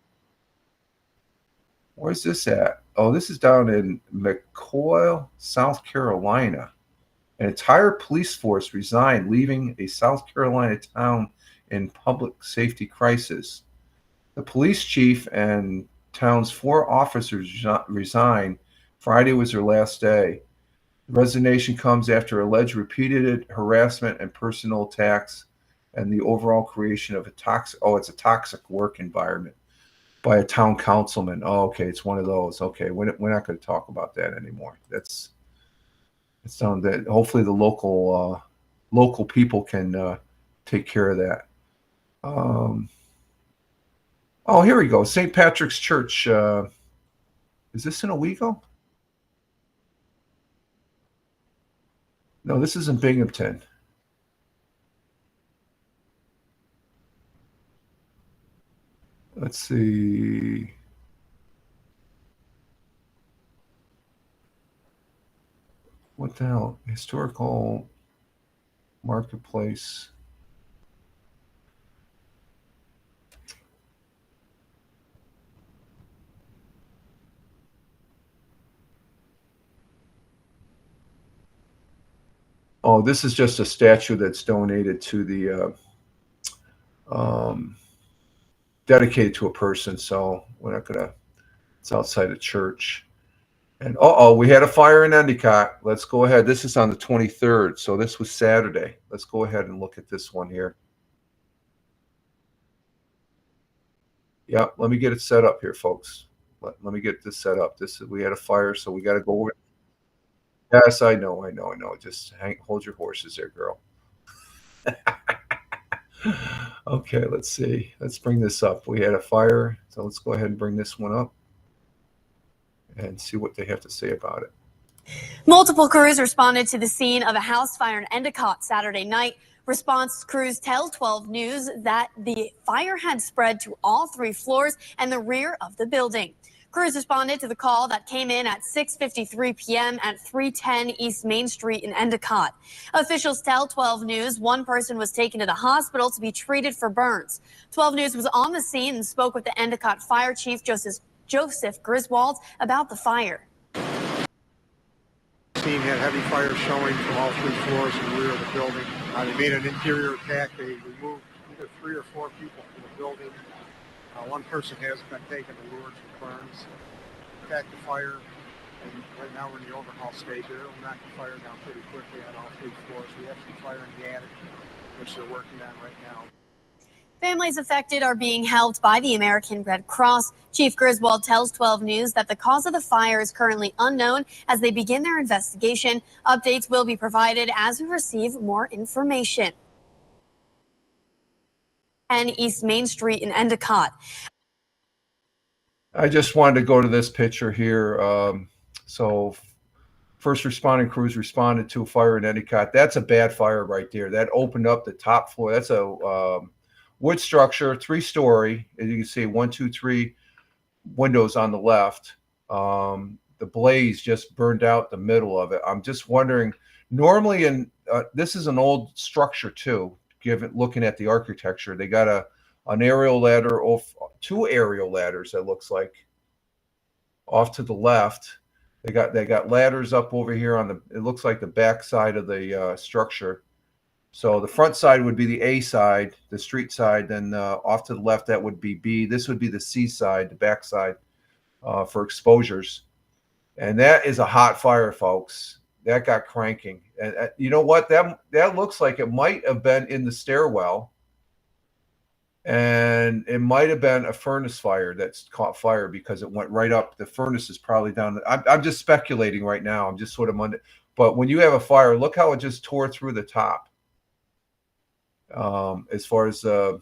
Where's this at? Oh, this is down in McCoy, South Carolina. An entire police force resigned, leaving a South Carolina town in public safety crisis. The police chief and town's 4 officers resigned. Friday was their last day. The resignation comes after alleged repeated harassment and personal attacks and the overall creation of it's a toxic work environment by a town councilman. Oh, okay, it's one of those. Okay, we're not going to talk about that anymore. It's down that. Hopefully the local people can take care of that. Oh, here we go. St. Patrick's Church. Is this in Owego? No, this is in Binghamton. Let's see. What the hell? Historical marketplace. Oh, this is just a statue that's donated to the dedicated to a person. So we're not gonna. It's outside a church. And we had a fire in Endicott. Let's go ahead. This is on the 23rd, so this was Saturday. Let's go ahead and look at this one here. Yeah, let me get it set up here, folks. Let me get this set up. We had a fire, so we got to go over it. Yes, I know. Just hold your horses there, girl. Okay, let's see. Let's bring this up. We had a fire, so let's go ahead and bring this one up and see what they have to say about it. Multiple crews responded to the scene of a house fire in Endicott Saturday night. Response crews tell 12 News that the fire had spread to all 3 floors and the rear of the building. Crews responded to the call that came in at 6:53 p.m. at 310 East Main Street in Endicott. Officials tell 12 News one person was taken to the hospital to be treated for burns. 12 News was on the scene and spoke with the Endicott Fire Chief Joseph Griswold about the fire. Scene had heavy fire showing from all 3 floors and the rear of the building. They made an interior attack. They removed either 3 or 4 people from the building. One person has been taken to Lourdes with burns. Attacked the fire, and right now we're in the overhaul stage. They'll knock the fire down pretty quickly on all 3 floors. We have some fire in the attic, which they're working on right now. Families affected are being helped by the American Red Cross. Chief Griswold tells 12 News that the cause of the fire is currently unknown as they begin their investigation. Updates will be provided as we receive more information. And East Main Street in Endicott. I just wanted to go to this picture here. So first responding crews responded to a fire in Endicott. That's a bad fire right there. That opened up the top floor. That's a wood structure, 3-story. As you can see, 1, 2, 3 windows on the left. The blaze just burned out the middle of it. I'm just wondering, normally this is an old structure too, looking at the architecture. They got an aerial ladder, 2 aerial ladders, that looks like, off to the left. They got ladders up over here on it looks like the back side of the structure. So the front side would be the A side, the street side. Then off to the left, that would be B. This would be the C side, the back side, for exposures. And that is a hot fire, folks. That got cranking. And you know what? That looks like it might have been in the stairwell. And it might have been a furnace fire that's caught fire because it went right up. The furnace is probably down. I'm just speculating right now. I'm just sort of under. But when you have a fire, look how it just tore through the top. As far as the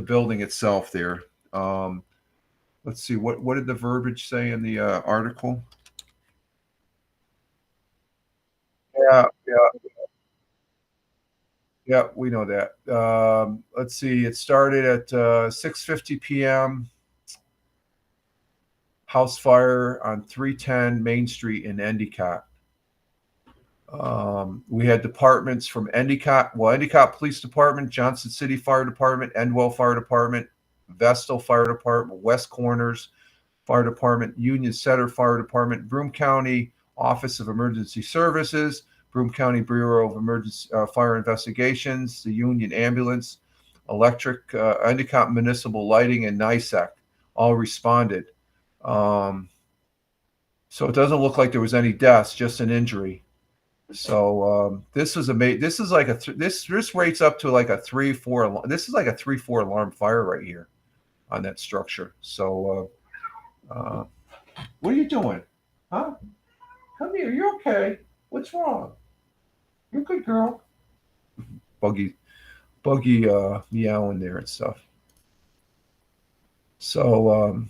building itself there. Let's see, what did the verbiage say in the article? Yeah, we know that. Let's see, it started at 6:50 p.m. House fire on 310 Main Street in Endicott. We had departments from Endicott Police Department, Johnson City Fire Department, Endwell Fire Department, Vestal Fire Department, West Corners Fire Department, Union Center Fire Department, Broome County Office of Emergency Services, Broome County Bureau of Emergency Fire Investigations, the Union Ambulance, Electric, Endicott Municipal Lighting, and NISEC all responded. So it doesn't look like there was any deaths, just an injury. So this is this rates up to like a 3-4. This is like a 3-4 alarm fire right here on that structure. So what are you doing? Huh? Come here. You're okay. What's wrong? You're a good girl. Buggy meowing there and stuff. So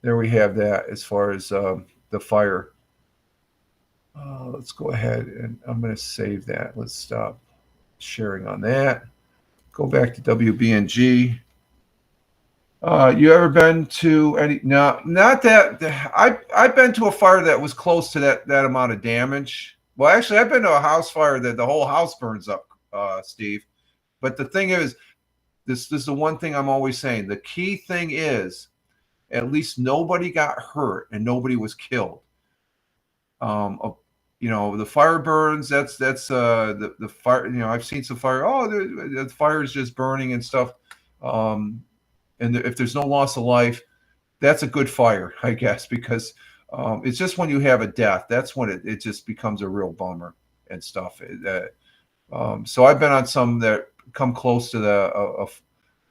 there we have that as far as the fire. Let's go ahead and I'm going to save that. Let's stop sharing on that. Go back to WBNG. You ever been to any? No, not that. I've been to a fire that was close to that amount of damage. Well, actually, I've been to a house fire that the whole house burns up, Steve. But the thing is, this is the one thing I'm always saying. The key thing is, at least nobody got hurt and nobody was killed. The fire burns. That's the fire. I've seen some fire. Oh, the fire is just burning and stuff. And if there's no loss of life, that's a good fire, I guess, because It's just when you have a death, that's when it just becomes a real bummer and stuff. So I've been on some that come close to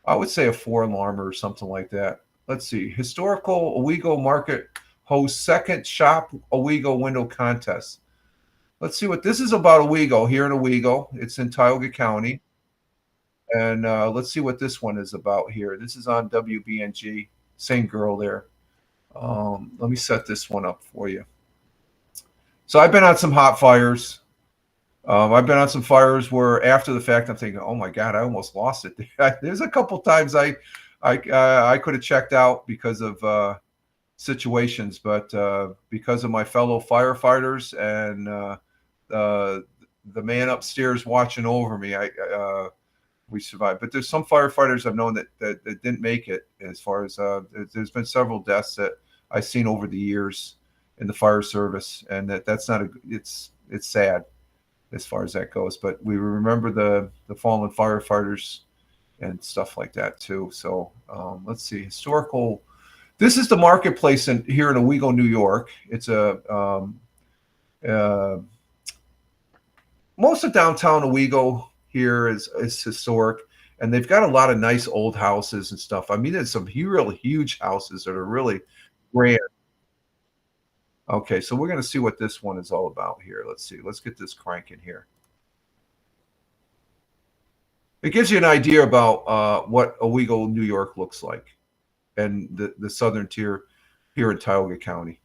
I would say a 4-alarmer or something like that. Let's see. Historical Owego Market hosts second Shop Owego window contest. Let's see what this is about. Owego, here in Owego. It's in Tioga County. And let's see what this one is about here. This is on WBNG. Same girl there. Let me set this one up for you. So I've been on some hot fires. I've been on some fires where after the fact I'm thinking, oh my God, I almost lost it. There's a couple times I could have checked out because of situations, but because of my fellow firefighters and the man upstairs watching over me, we survived. But there's some firefighters I've known that didn't make it. As far as there's been several deaths that I've seen over the years in the fire service, and that's not it's sad as far as that goes. But we remember the fallen firefighters and stuff like that too. So let's see, historical. This is the marketplace here in Owego, New York. It's most of downtown Owego here is historic, and they've got a lot of nice old houses and stuff. I mean, there's some real huge houses that are really grand. Okay, so we're going to see what this one is all about here. Let's see. Let's get this cranking here. It gives you an idea about what Owego, New York looks like, and the southern tier here in Tioga County.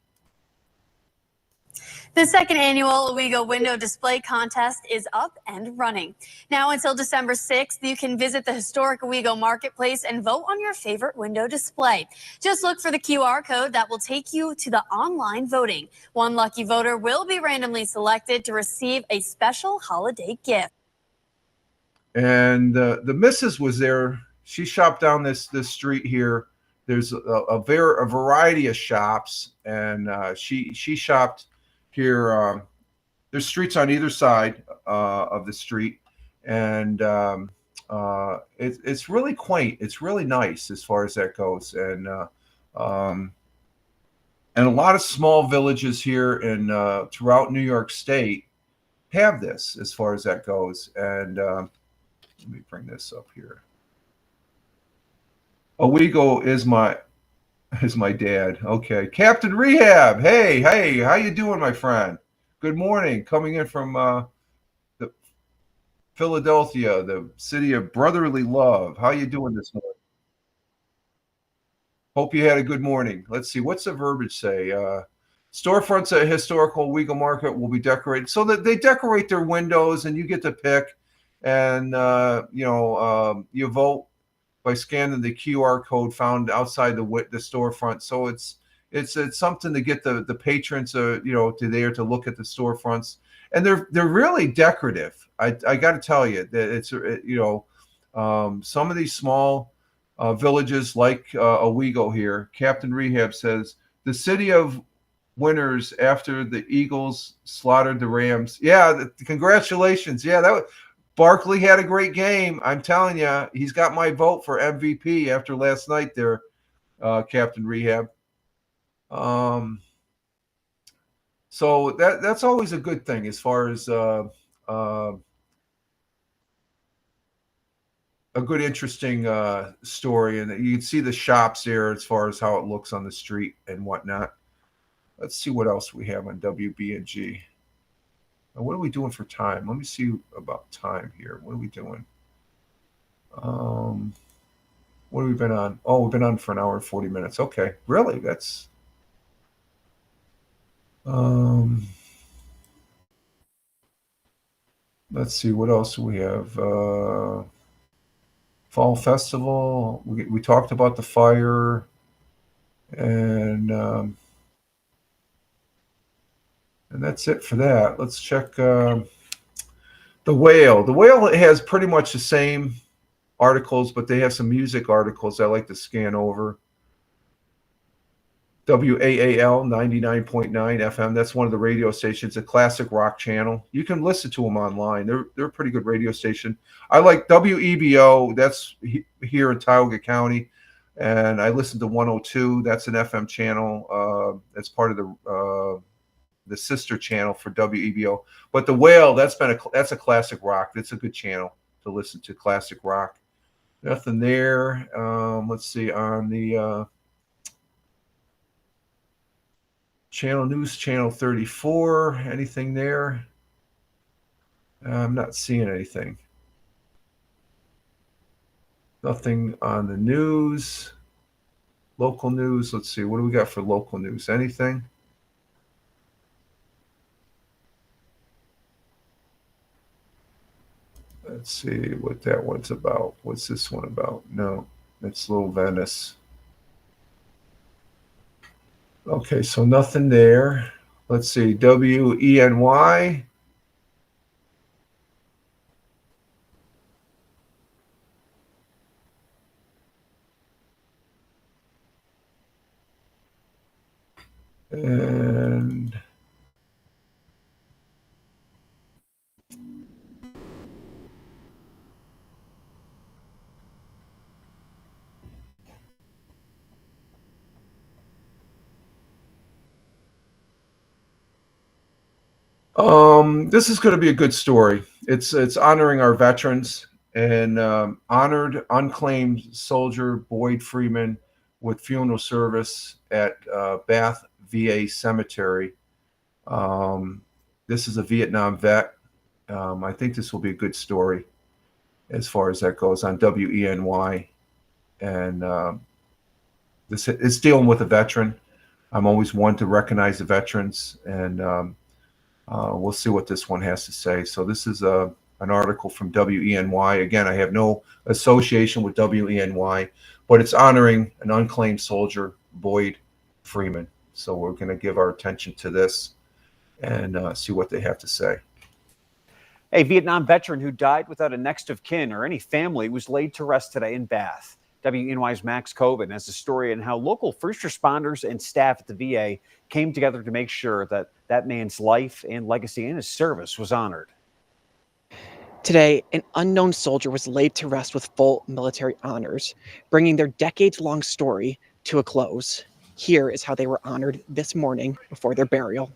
The second annual Owego Window Display Contest is up and running. Now until December 6th, you can visit the historic Owego Marketplace and vote on your favorite window display. Just look for the QR code that will take you to the online voting. One lucky voter will be randomly selected to receive a special holiday gift. And the missus was there. She shopped down this street here. There's a variety of shops, and she shopped here. There's streets on either side of the street, and it's really quaint. It's really nice as far as that goes, and a lot of small villages here in throughout New York State have this as far as that goes. And let me bring this up here. Owego is my dad. Okay. Captain Rehab. Hey, how you doing, my friend? Good morning. Coming in from the Philadelphia, the city of brotherly love. How you doing this morning? Hope you had a good morning. Let's see. What's the verbiage say? Storefronts at historical Owego Market will be decorated. So that they decorate their windows and you get to pick. And, you vote by scanning the QR code found outside the storefront. So it's something to get the patrons, to there to look at the storefronts, and they're really decorative. I got to tell you that it's some of these small villages like Owego here. Captain Rehab says the city of winners after the Eagles slaughtered the Rams. Yeah, congratulations. Yeah, Barkley had a great game. I'm telling you, he's got my vote for MVP after last night there, Captain Rehab. So that's always a good thing as far as a good, interesting story. And you can see the shops there as far as how it looks on the street and whatnot. Let's see what else we have on WBNG. What are we doing for time? Let me see about time here. What are we doing? What have we been on? Oh, we've been on for an hour and 40 minutes. Okay. Really? That's let's see, what else do we have? Fall Festival. We talked about the fire, and that's it for that. Let's check the Whale. The Whale has pretty much the same articles, but they have some music articles I like to scan over. WAAL 99.9 FM. That's one of the radio stations, a classic rock channel. You can listen to them online. They're a pretty good radio station. I like WEBO. That's here in Tioga County. And I listen to 102. That's an FM channel. That's part of the sister channel for WEBO. But the Whale, that's a classic rock. That's a good channel to listen to, classic rock. Nothing there. Let's see, on the channel news, channel 34, anything there? I'm not seeing anything. Nothing on the news. Local news, let's see, what do we got for local news? Anything? Let's see what that one's about. What's this one about? No, it's Little Venice. Okay, so nothing there. Let's see, WENY. And this is going to be a good story. It's honoring our veterans, and honored unclaimed soldier Boyd Freeman with funeral service at Bath VA Cemetery. This is a Vietnam vet. I think this will be a good story as far as that goes on WENY. And this is dealing with a veteran. I'm always one to recognize the veterans, and we'll see what this one has to say. So this is an article from WENY. Again, I have no association with WENY, but it's honoring an unclaimed soldier, Boyd Freeman. So we're going to give our attention to this and see what they have to say. A Vietnam veteran who died without a next of kin or any family was laid to rest today in Bath. WNY's Max Coben has a story on how local first responders and staff at the VA came together to make sure that that man's life and legacy and his service was honored. Today, an unknown soldier was laid to rest with full military honors, bringing their decades-long story to a close. Here is how they were honored this morning before their burial.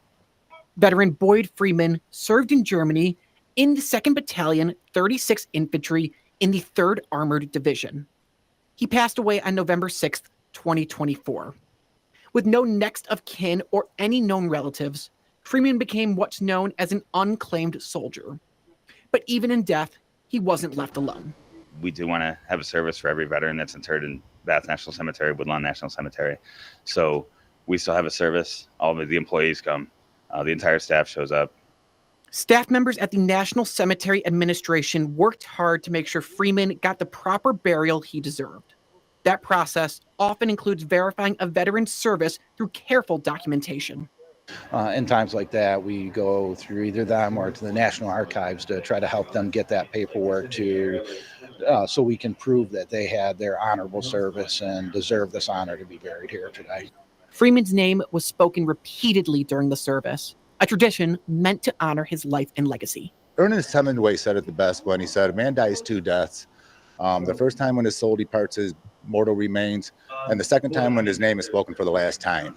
Veteran Boyd Freeman served in Germany in the 2nd Battalion, 36th Infantry in the 3rd Armored Division. He passed away on November 6th, 2024. With no next of kin or any known relatives, Freeman became what's known as an unclaimed soldier. But even in death, he wasn't left alone. We do want to have a service for every veteran that's interred in Bath National Cemetery, Woodlawn National Cemetery. So we still have a service. All of the employees come. The entire staff shows up. Staff members at the National Cemetery Administration worked hard to make sure Freeman got the proper burial he deserved. That process often includes verifying a veteran's service through careful documentation. In times like that, we go through either them or to the National Archives to try to help them get that paperwork so we can prove that they had their honorable service and deserve this honor to be buried here today. Freeman's name was spoken repeatedly during the service, a tradition meant to honor his life and legacy. Ernest Hemingway said it the best when he said, "A man dies two deaths. The first time when his soul departs his mortal remains, and the second time when his name is spoken for the last time."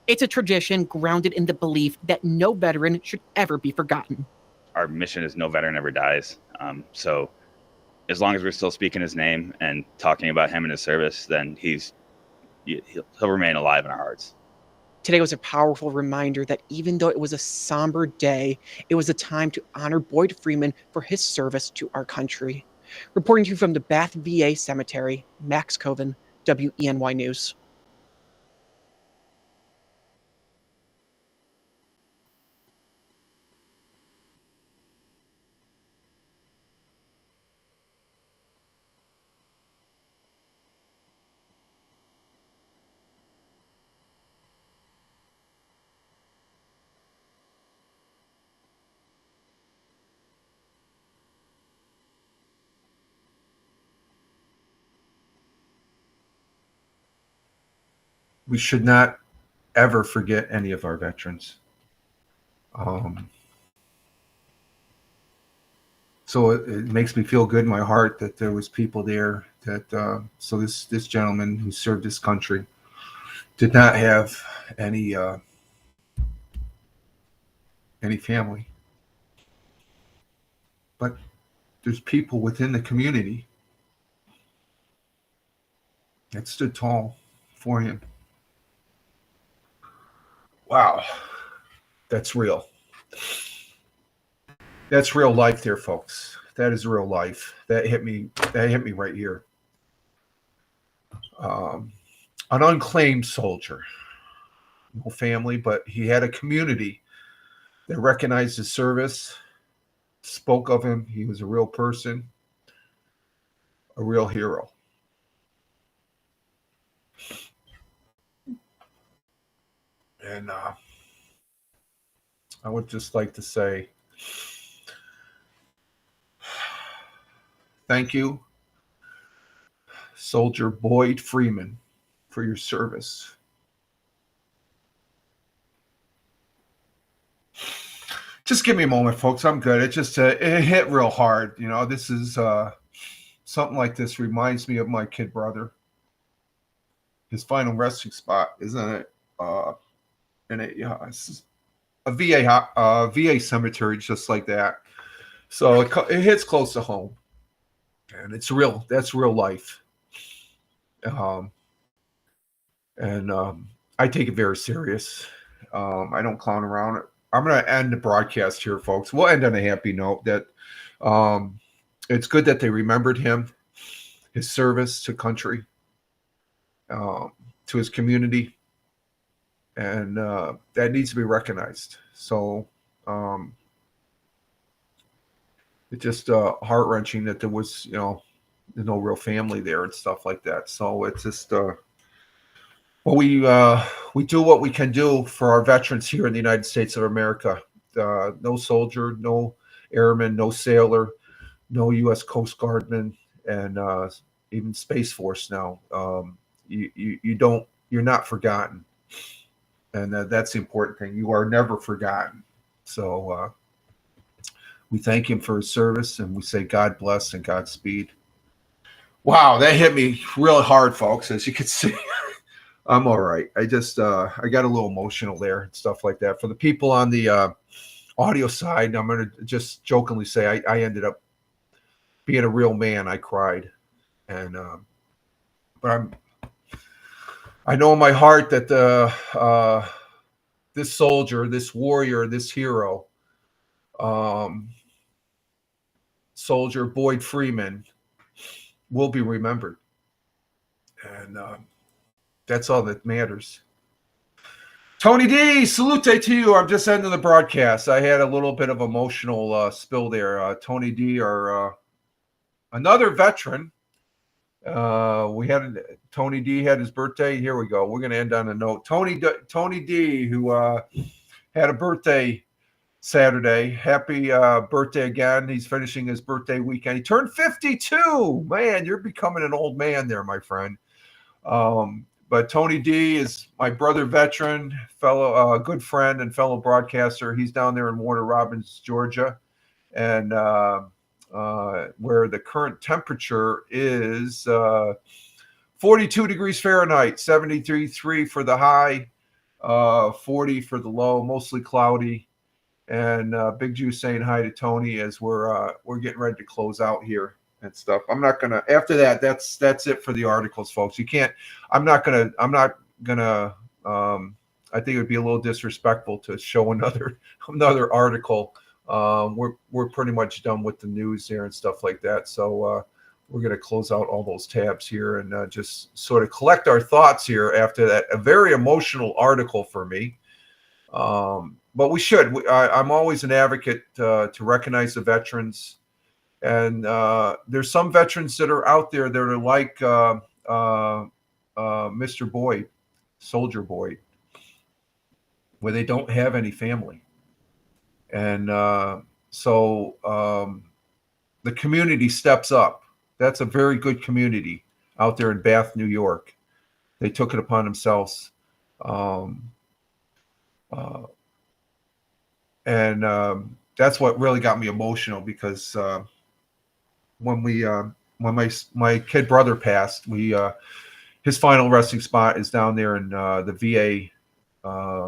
It's a tradition grounded in the belief that no veteran should ever be forgotten. Our mission is no veteran ever dies. So as long as we're still speaking his name and talking about him and his service, then he'll remain alive in our hearts. Today was a powerful reminder that even though it was a somber day, it was a time to honor Boyd Freeman for his service to our country. Reporting to you from the Bath VA Cemetery, Max Coven, WENY News. We should not ever forget any of our veterans. So it makes me feel good in my heart that there was people there that so this gentleman who served his country did not have any family, but there's people within the community that stood tall for him. Wow, that's real. That's real life there, folks. That is real life. That hit me right here. An unclaimed soldier, no family, but he had a community that recognized his service, spoke of him. He was a real person, a real hero. And I would just like to say thank you, Soldier Boyd Freeman, for your service. Just give me a moment, folks. I'm good. It just it hit real hard. You know, this is something like this reminds me of my kid brother. His final resting spot, isn't it? It's a VA cemetery, just like that. So it hits close to home, and it's real. That's real life. I take it very serious. I don't clown around. I'm going to end the broadcast here, folks. We'll end on a happy note that it's good that they remembered him, his service to country, to his community, and that needs to be recognized. So it's just heart-wrenching that there was, no real family there and stuff like that. So it's just well, we do what we can do for our veterans here in the United States of America. No soldier, no airman, no sailor, no U.S. Coast Guardman, and even Space Force now. You're not forgotten, and that's the important thing. You are never forgotten. So we thank him for his service, and we say God bless and Godspeed. Wow, that hit me really hard, folks, as you can see. I'm all right. I just I got a little emotional there and stuff like that. For the people on the audio side, I'm going to just jokingly say I ended up being a real man. I cried, and but I know in my heart that this soldier, this warrior, this hero, Soldier Boyd Freeman, will be remembered, and that's all that matters. Tony D, salute to you. I'm just ending the broadcast. I had a little bit of emotional spill there. Tony D, our another veteran. Tony D had his birthday. Here we go. We're going to end on a note. Tony D, who had a birthday Saturday. Happy birthday again. He's finishing his birthday weekend. He turned 52. Man, you're becoming an old man there, my friend. But Tony D is my brother veteran, fellow good friend and fellow broadcaster. He's down there in Warner Robins, Georgia, and where the current temperature is 42 degrees Fahrenheit, 73.3 for the high, 40 for the low, mostly cloudy. And Big Jew saying hi to Tony as we're getting ready to close out here and stuff. I'm not gonna. After that, that's it for the articles, folks. You can't. I'm not gonna. I think it would be a little disrespectful to show another article. We're pretty much done with the news there and stuff like that. So we're gonna close out all those tabs here and just sort of collect our thoughts here after that. A very emotional article for me. But we should. I'm always an advocate to recognize the veterans. And there's some veterans that are out there that are like Mr. Boyd, Soldier Boyd, where they don't have any family. And so the community steps up. That's a very good community out there in Bath, New York. They took it upon themselves. And that's what really got me emotional because when my kid brother passed, his final resting spot is down there in the VA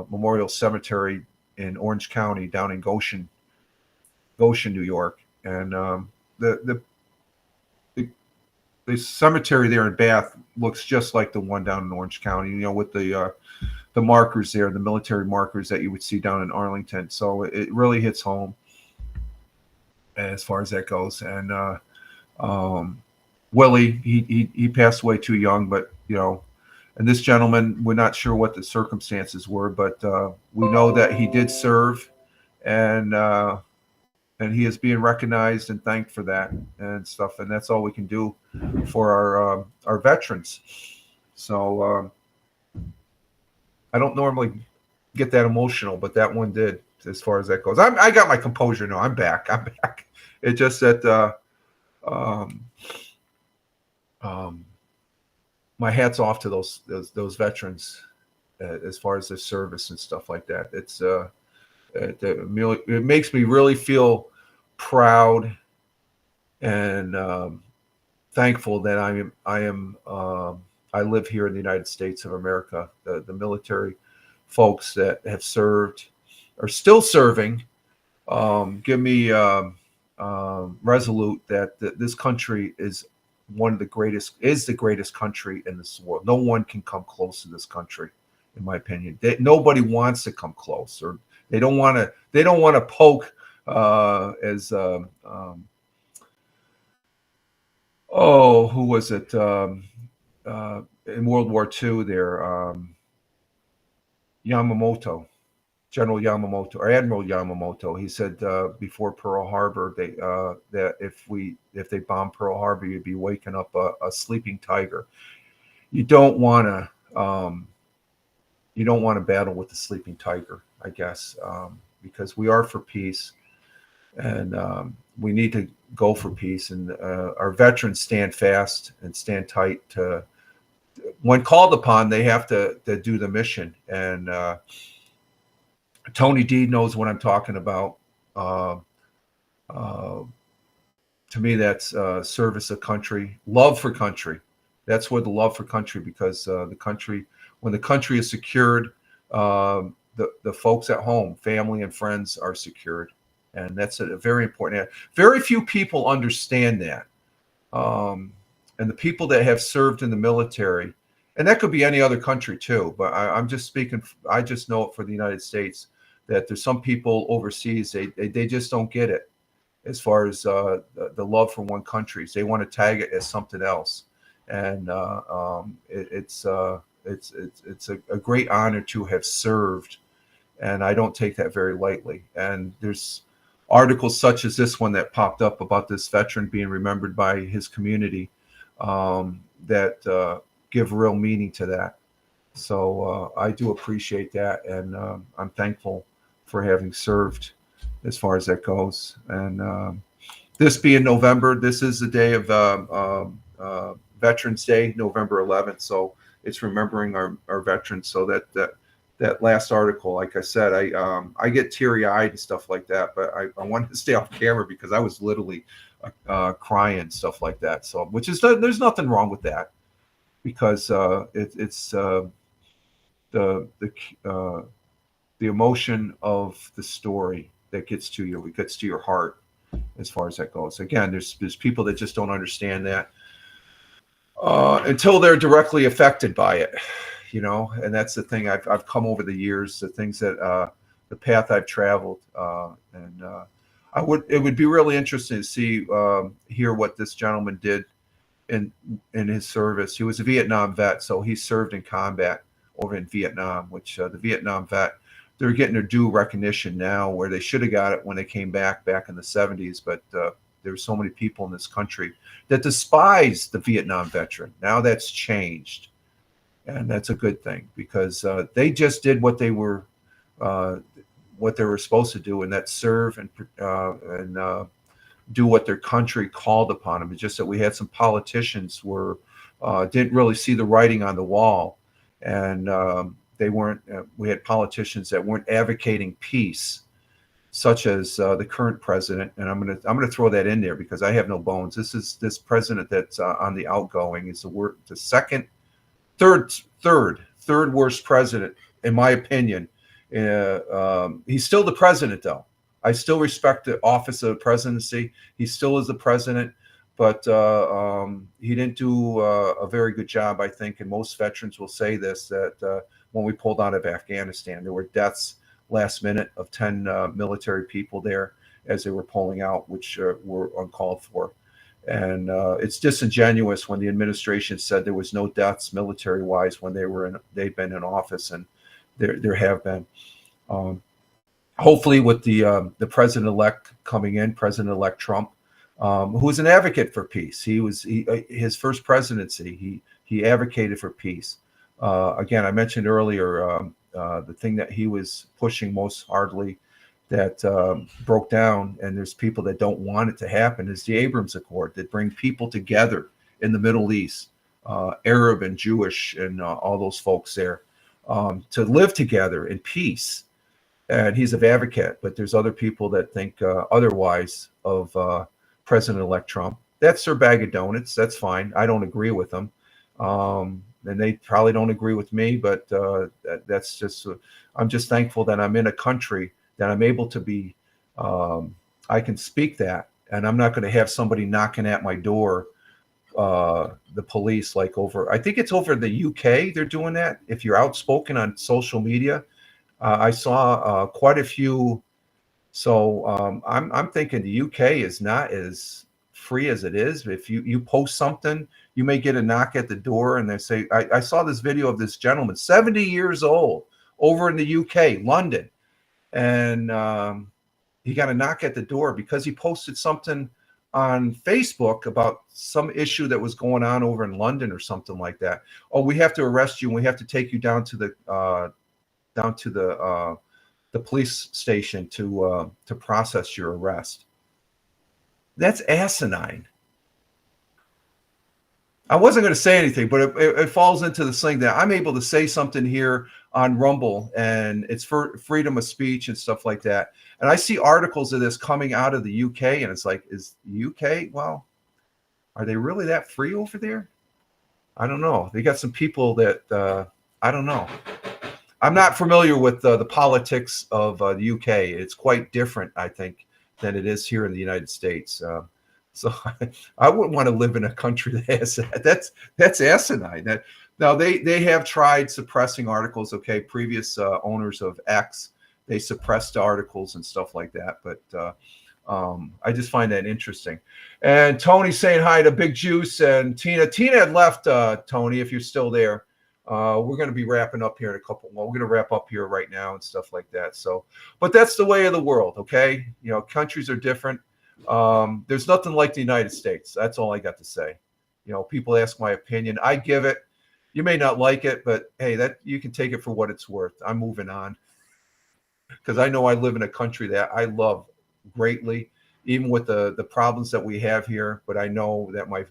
Memorial Cemetery in Orange County, down in Goshen, New York. And the cemetery there in Bath looks just like the one down in Orange County, with the markers there, the military markers that you would see down in Arlington. So it really hits home as far as that goes. And Willie, he passed away too young, but and this gentleman, we're not sure what the circumstances were, but we know that he did serve, and he is being recognized and thanked for that and stuff. And that's all we can do for our veterans. So I don't normally get that emotional, but that one did, as far as that goes. I got my composure now. I'm back. It's just that my hat's off to those veterans as far as their service and stuff like that. It makes me really feel proud and thankful that I live here in the United States of America. The military folks that have served, are still serving, give me resolute that this country is the greatest country in this world. No one can come close to this country, in my opinion. Nobody wants to come close, or they don't want to poke who was it in World War II there, Yamamoto, General Yamamoto, or Admiral Yamamoto. He said before Pearl Harbor, that if they bombed Pearl Harbor, you'd be waking up a sleeping tiger. You don't want to battle with the sleeping tiger, I guess, because we are for peace, and we need to go for peace. And our veterans stand fast and stand tight. When called upon, they have to do the mission. And Tony D knows what I'm talking about. To me, that's service of country, love for country. That's where the love for country, because when the country is secured, the folks at home, family and friends, are secured. And that's a very important. Very few people understand that. And the people that have served in the military, and that could be any other country too, but I'm just speaking, I just know it for the United States, that there's some people overseas, they just don't get it as far as the love for one country. They want to tag it as something else. And it's a great honor to have served, and I don't take that very lightly. And there's articles such as this one that popped up about this veteran being remembered by his community that give real meaning to that. So I do appreciate that, and I'm thankful for having served as far as that goes. And this being November, this is the day of Veterans Day, November 11th. So it's remembering our veterans. So that last article, like I said, I get teary-eyed and stuff like that, but I wanted to stay off camera because I was literally crying and stuff like that. So, there's nothing wrong with that, because it's the emotion of the story that gets to you. It gets to your heart as far as that goes. Again, there's people that just don't understand that until they're directly affected by it, and that's the thing I've come over the years, the things that the path I've traveled, and it would be really interesting to see, hear what this gentleman did in his service. He was a Vietnam vet, so he served in combat over in Vietnam, which the Vietnam vet, they're getting their due recognition now, where they should have got it when they came back in the 70s. But there's so many people in this country that despise the Vietnam veteran. Now that's changed, and that's a good thing, because they just did what they were supposed to do, and that's serve and do what their country called upon them. It's just that we had some politicians didn't really see the writing on the wall, and they weren't. We had politicians that weren't advocating peace, such as the current president, and I'm gonna throw that in there because I have no bones. This president that's on the outgoing is the third worst president in my opinion. He's still the president though. I still respect the office of the presidency. He still is the president, but he didn't do a very good job, I think. And most veterans will say this, that when we pulled out of Afghanistan, there were deaths last minute of 10 military people there as they were pulling out, which were uncalled for. And it's disingenuous when the administration said there was no deaths military-wise when they've been in office, and there have been. Hopefully, with the president-elect coming in, President-elect Trump, who is an advocate for peace. His first presidency, he advocated for peace. Again, I mentioned earlier the thing that he was pushing most hardly that broke down, and there's people that don't want it to happen, is the Abrams Accord that bring people together in the Middle East, Arab and Jewish and all those folks there, to live together in peace. And he's an advocate, but there's other people that think otherwise of President-elect Trump. That's their bag of donuts. That's fine. I don't agree with them. And they probably don't agree with me, but that's just, I'm just thankful that I'm in a country that I'm able to be, I can speak that, and I'm not going to have somebody knocking at my door, the police, like over, I think it's over in the UK, they're doing that. If you're outspoken on social media, I saw quite a few. So I'm thinking the UK is not as free as it is. If you post something, you may get a knock at the door, and they say, I saw this video of this gentleman, 70 years old, over in the UK, London, and he got a knock at the door because he posted something on Facebook about some issue that was going on over in London or something like that. Oh, we have to arrest you, and we have to take you down to the police station to process your arrest. That's asinine. I wasn't going to say anything, but it falls into this thing that I'm able to say something here on Rumble, and it's for freedom of speech and stuff like that. And I see articles of this coming out of the UK, and it's like, is the UK, well, are they really that free over there? I don't know. They got some people that, I don't know. I'm not familiar with the politics of the UK. It's quite different, I think, than it is here in the United States. So I wouldn't want to live in a country that has that. That's asinine. Now they have tried suppressing articles. Okay, previous owners of X, they suppressed articles and stuff like that. But I just find that interesting. And Tony saying hi to Big Juice and Tina. Tina had left. Tony, if you're still there. We're going to be wrapping up here in a couple. Well, we're going to wrap up here right now and stuff like that. So, but that's the way of the world. Okay. You know, countries are different. There's nothing like the United States. That's all I got to say. You know, people ask my opinion. I give it. You may not like it, but hey, that you can take it for what it's worth. I'm moving on because I know I live in a country that I love greatly, even with the problems that we have here. But I know that my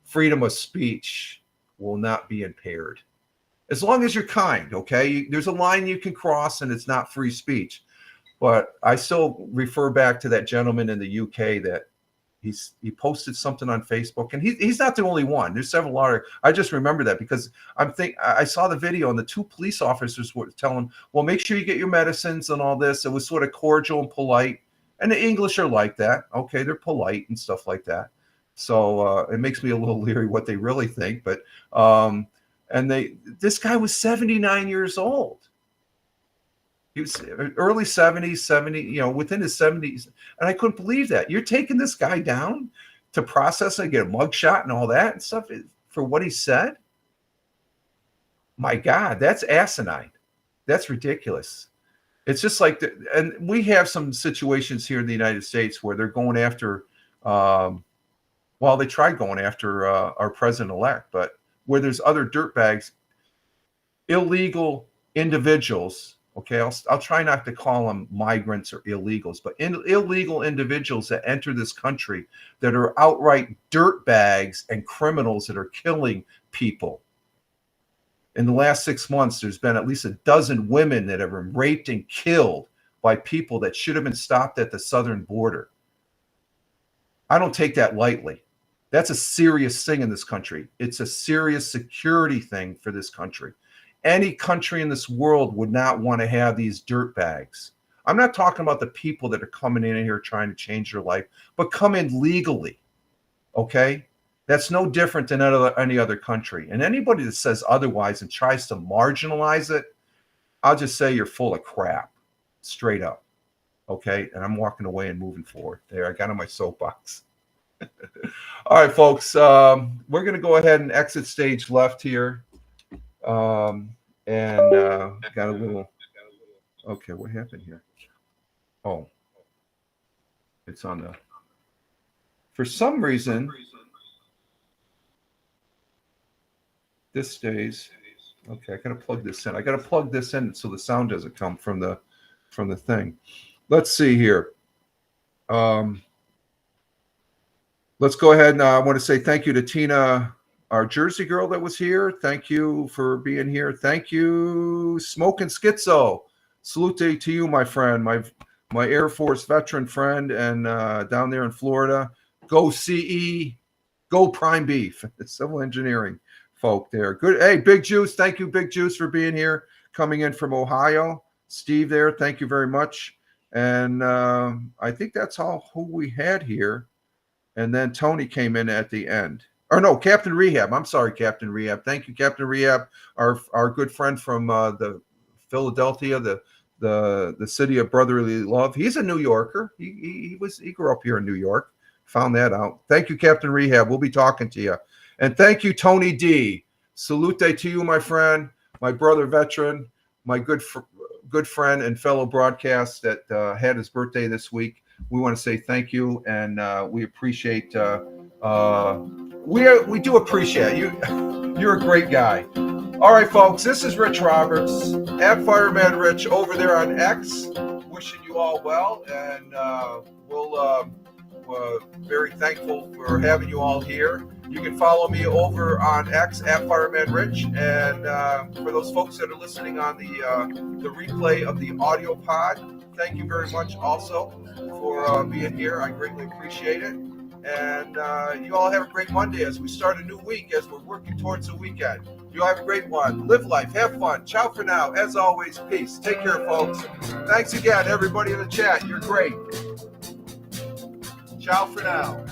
freedom of speech will not be impaired as long as you're kind. Okay, there's a line you can cross, and it's not free speech. But I still refer back to that gentleman in the UK that he posted something on Facebook, and he's not the only one. There's several other. I just remember that because I saw the video, and the two police officers were telling him, well, make sure you get your medicines and all this. It was sort of cordial and polite, and the English are like that. Okay, they're polite and stuff like that. So it makes me a little leery what they really think. But this guy was 79 years old. He was early 70s, 70, you know, within his 70s. And I couldn't believe that. You're taking this guy down to process and get a mugshot and all that and stuff for what he said? My God, that's asinine. That's ridiculous. It's just like, and we have some situations here in the United States where they're going after, well, they tried going after our president-elect, but where there's other dirtbags, illegal individuals. Okay, I'll try not to call them migrants or illegals, but illegal individuals that enter this country that are outright dirtbags and criminals that are killing people. In the last 6 months, there's been at least a dozen women that have been raped and killed by people that should have been stopped at the southern border. I don't take that lightly. That's a serious thing in this country. It's a serious security thing for this country. Any country in this world would not want to have these dirt bags. I'm not talking about the people that are coming in here trying to change their life, but come in legally, okay? That's no different than any other country. And anybody that says otherwise and tries to marginalize it, I'll just say you're full of crap, straight up, okay? And I'm walking away and moving forward. There, I got on my soapbox. All right, folks, we're going to go ahead and exit stage left here. Got a little, okay, what happened here? Oh, it's on the, for some reason, this stays. Okay, I got to plug this in. I got to plug this in so the sound doesn't come from the thing. Let's see here. Let's go ahead and I want to say thank you to Tina, our Jersey girl that was here. Thank you for being here. Thank you, Smoking Schizo. Salute to you, my friend, my Air Force veteran friend, and down there in Florida. Go CE, go Prime Beef, civil engineering folk there. Good. Hey, Big Juice. Thank you, Big Juice, for being here, coming in from Ohio. Steve there, thank you very much. And I think that's all who we had here. And then Tony came in at the end. Or no, Captain Rehab. I'm sorry, Captain Rehab. Thank you, Captain Rehab, our good friend from the Philadelphia, the city of brotherly love. He's a New Yorker. He grew up here in New York. Found that out. Thank you, Captain Rehab. We'll be talking to you. And thank you, Tony D. Salute to you, my friend, my brother veteran, my good friend and fellow broadcast that had his birthday this week. We want to say thank you, and we appreciate. We do appreciate you. You're a great guy. All right, folks. This is Rich Roberts at Fireman Rich over there on X. Wishing you all well, and we're very thankful for having you all here. You can follow me over on X at Fireman Rich, and for those folks that are listening on the replay of the audio pod, thank you very much also for being here. I greatly appreciate it. And you all have a great Monday as we start a new week, as we're working towards the weekend. You all have a great one. Live life. Have fun. Ciao for now. As always, peace. Take care, folks. Thanks again, everybody in the chat. You're great. Ciao for now.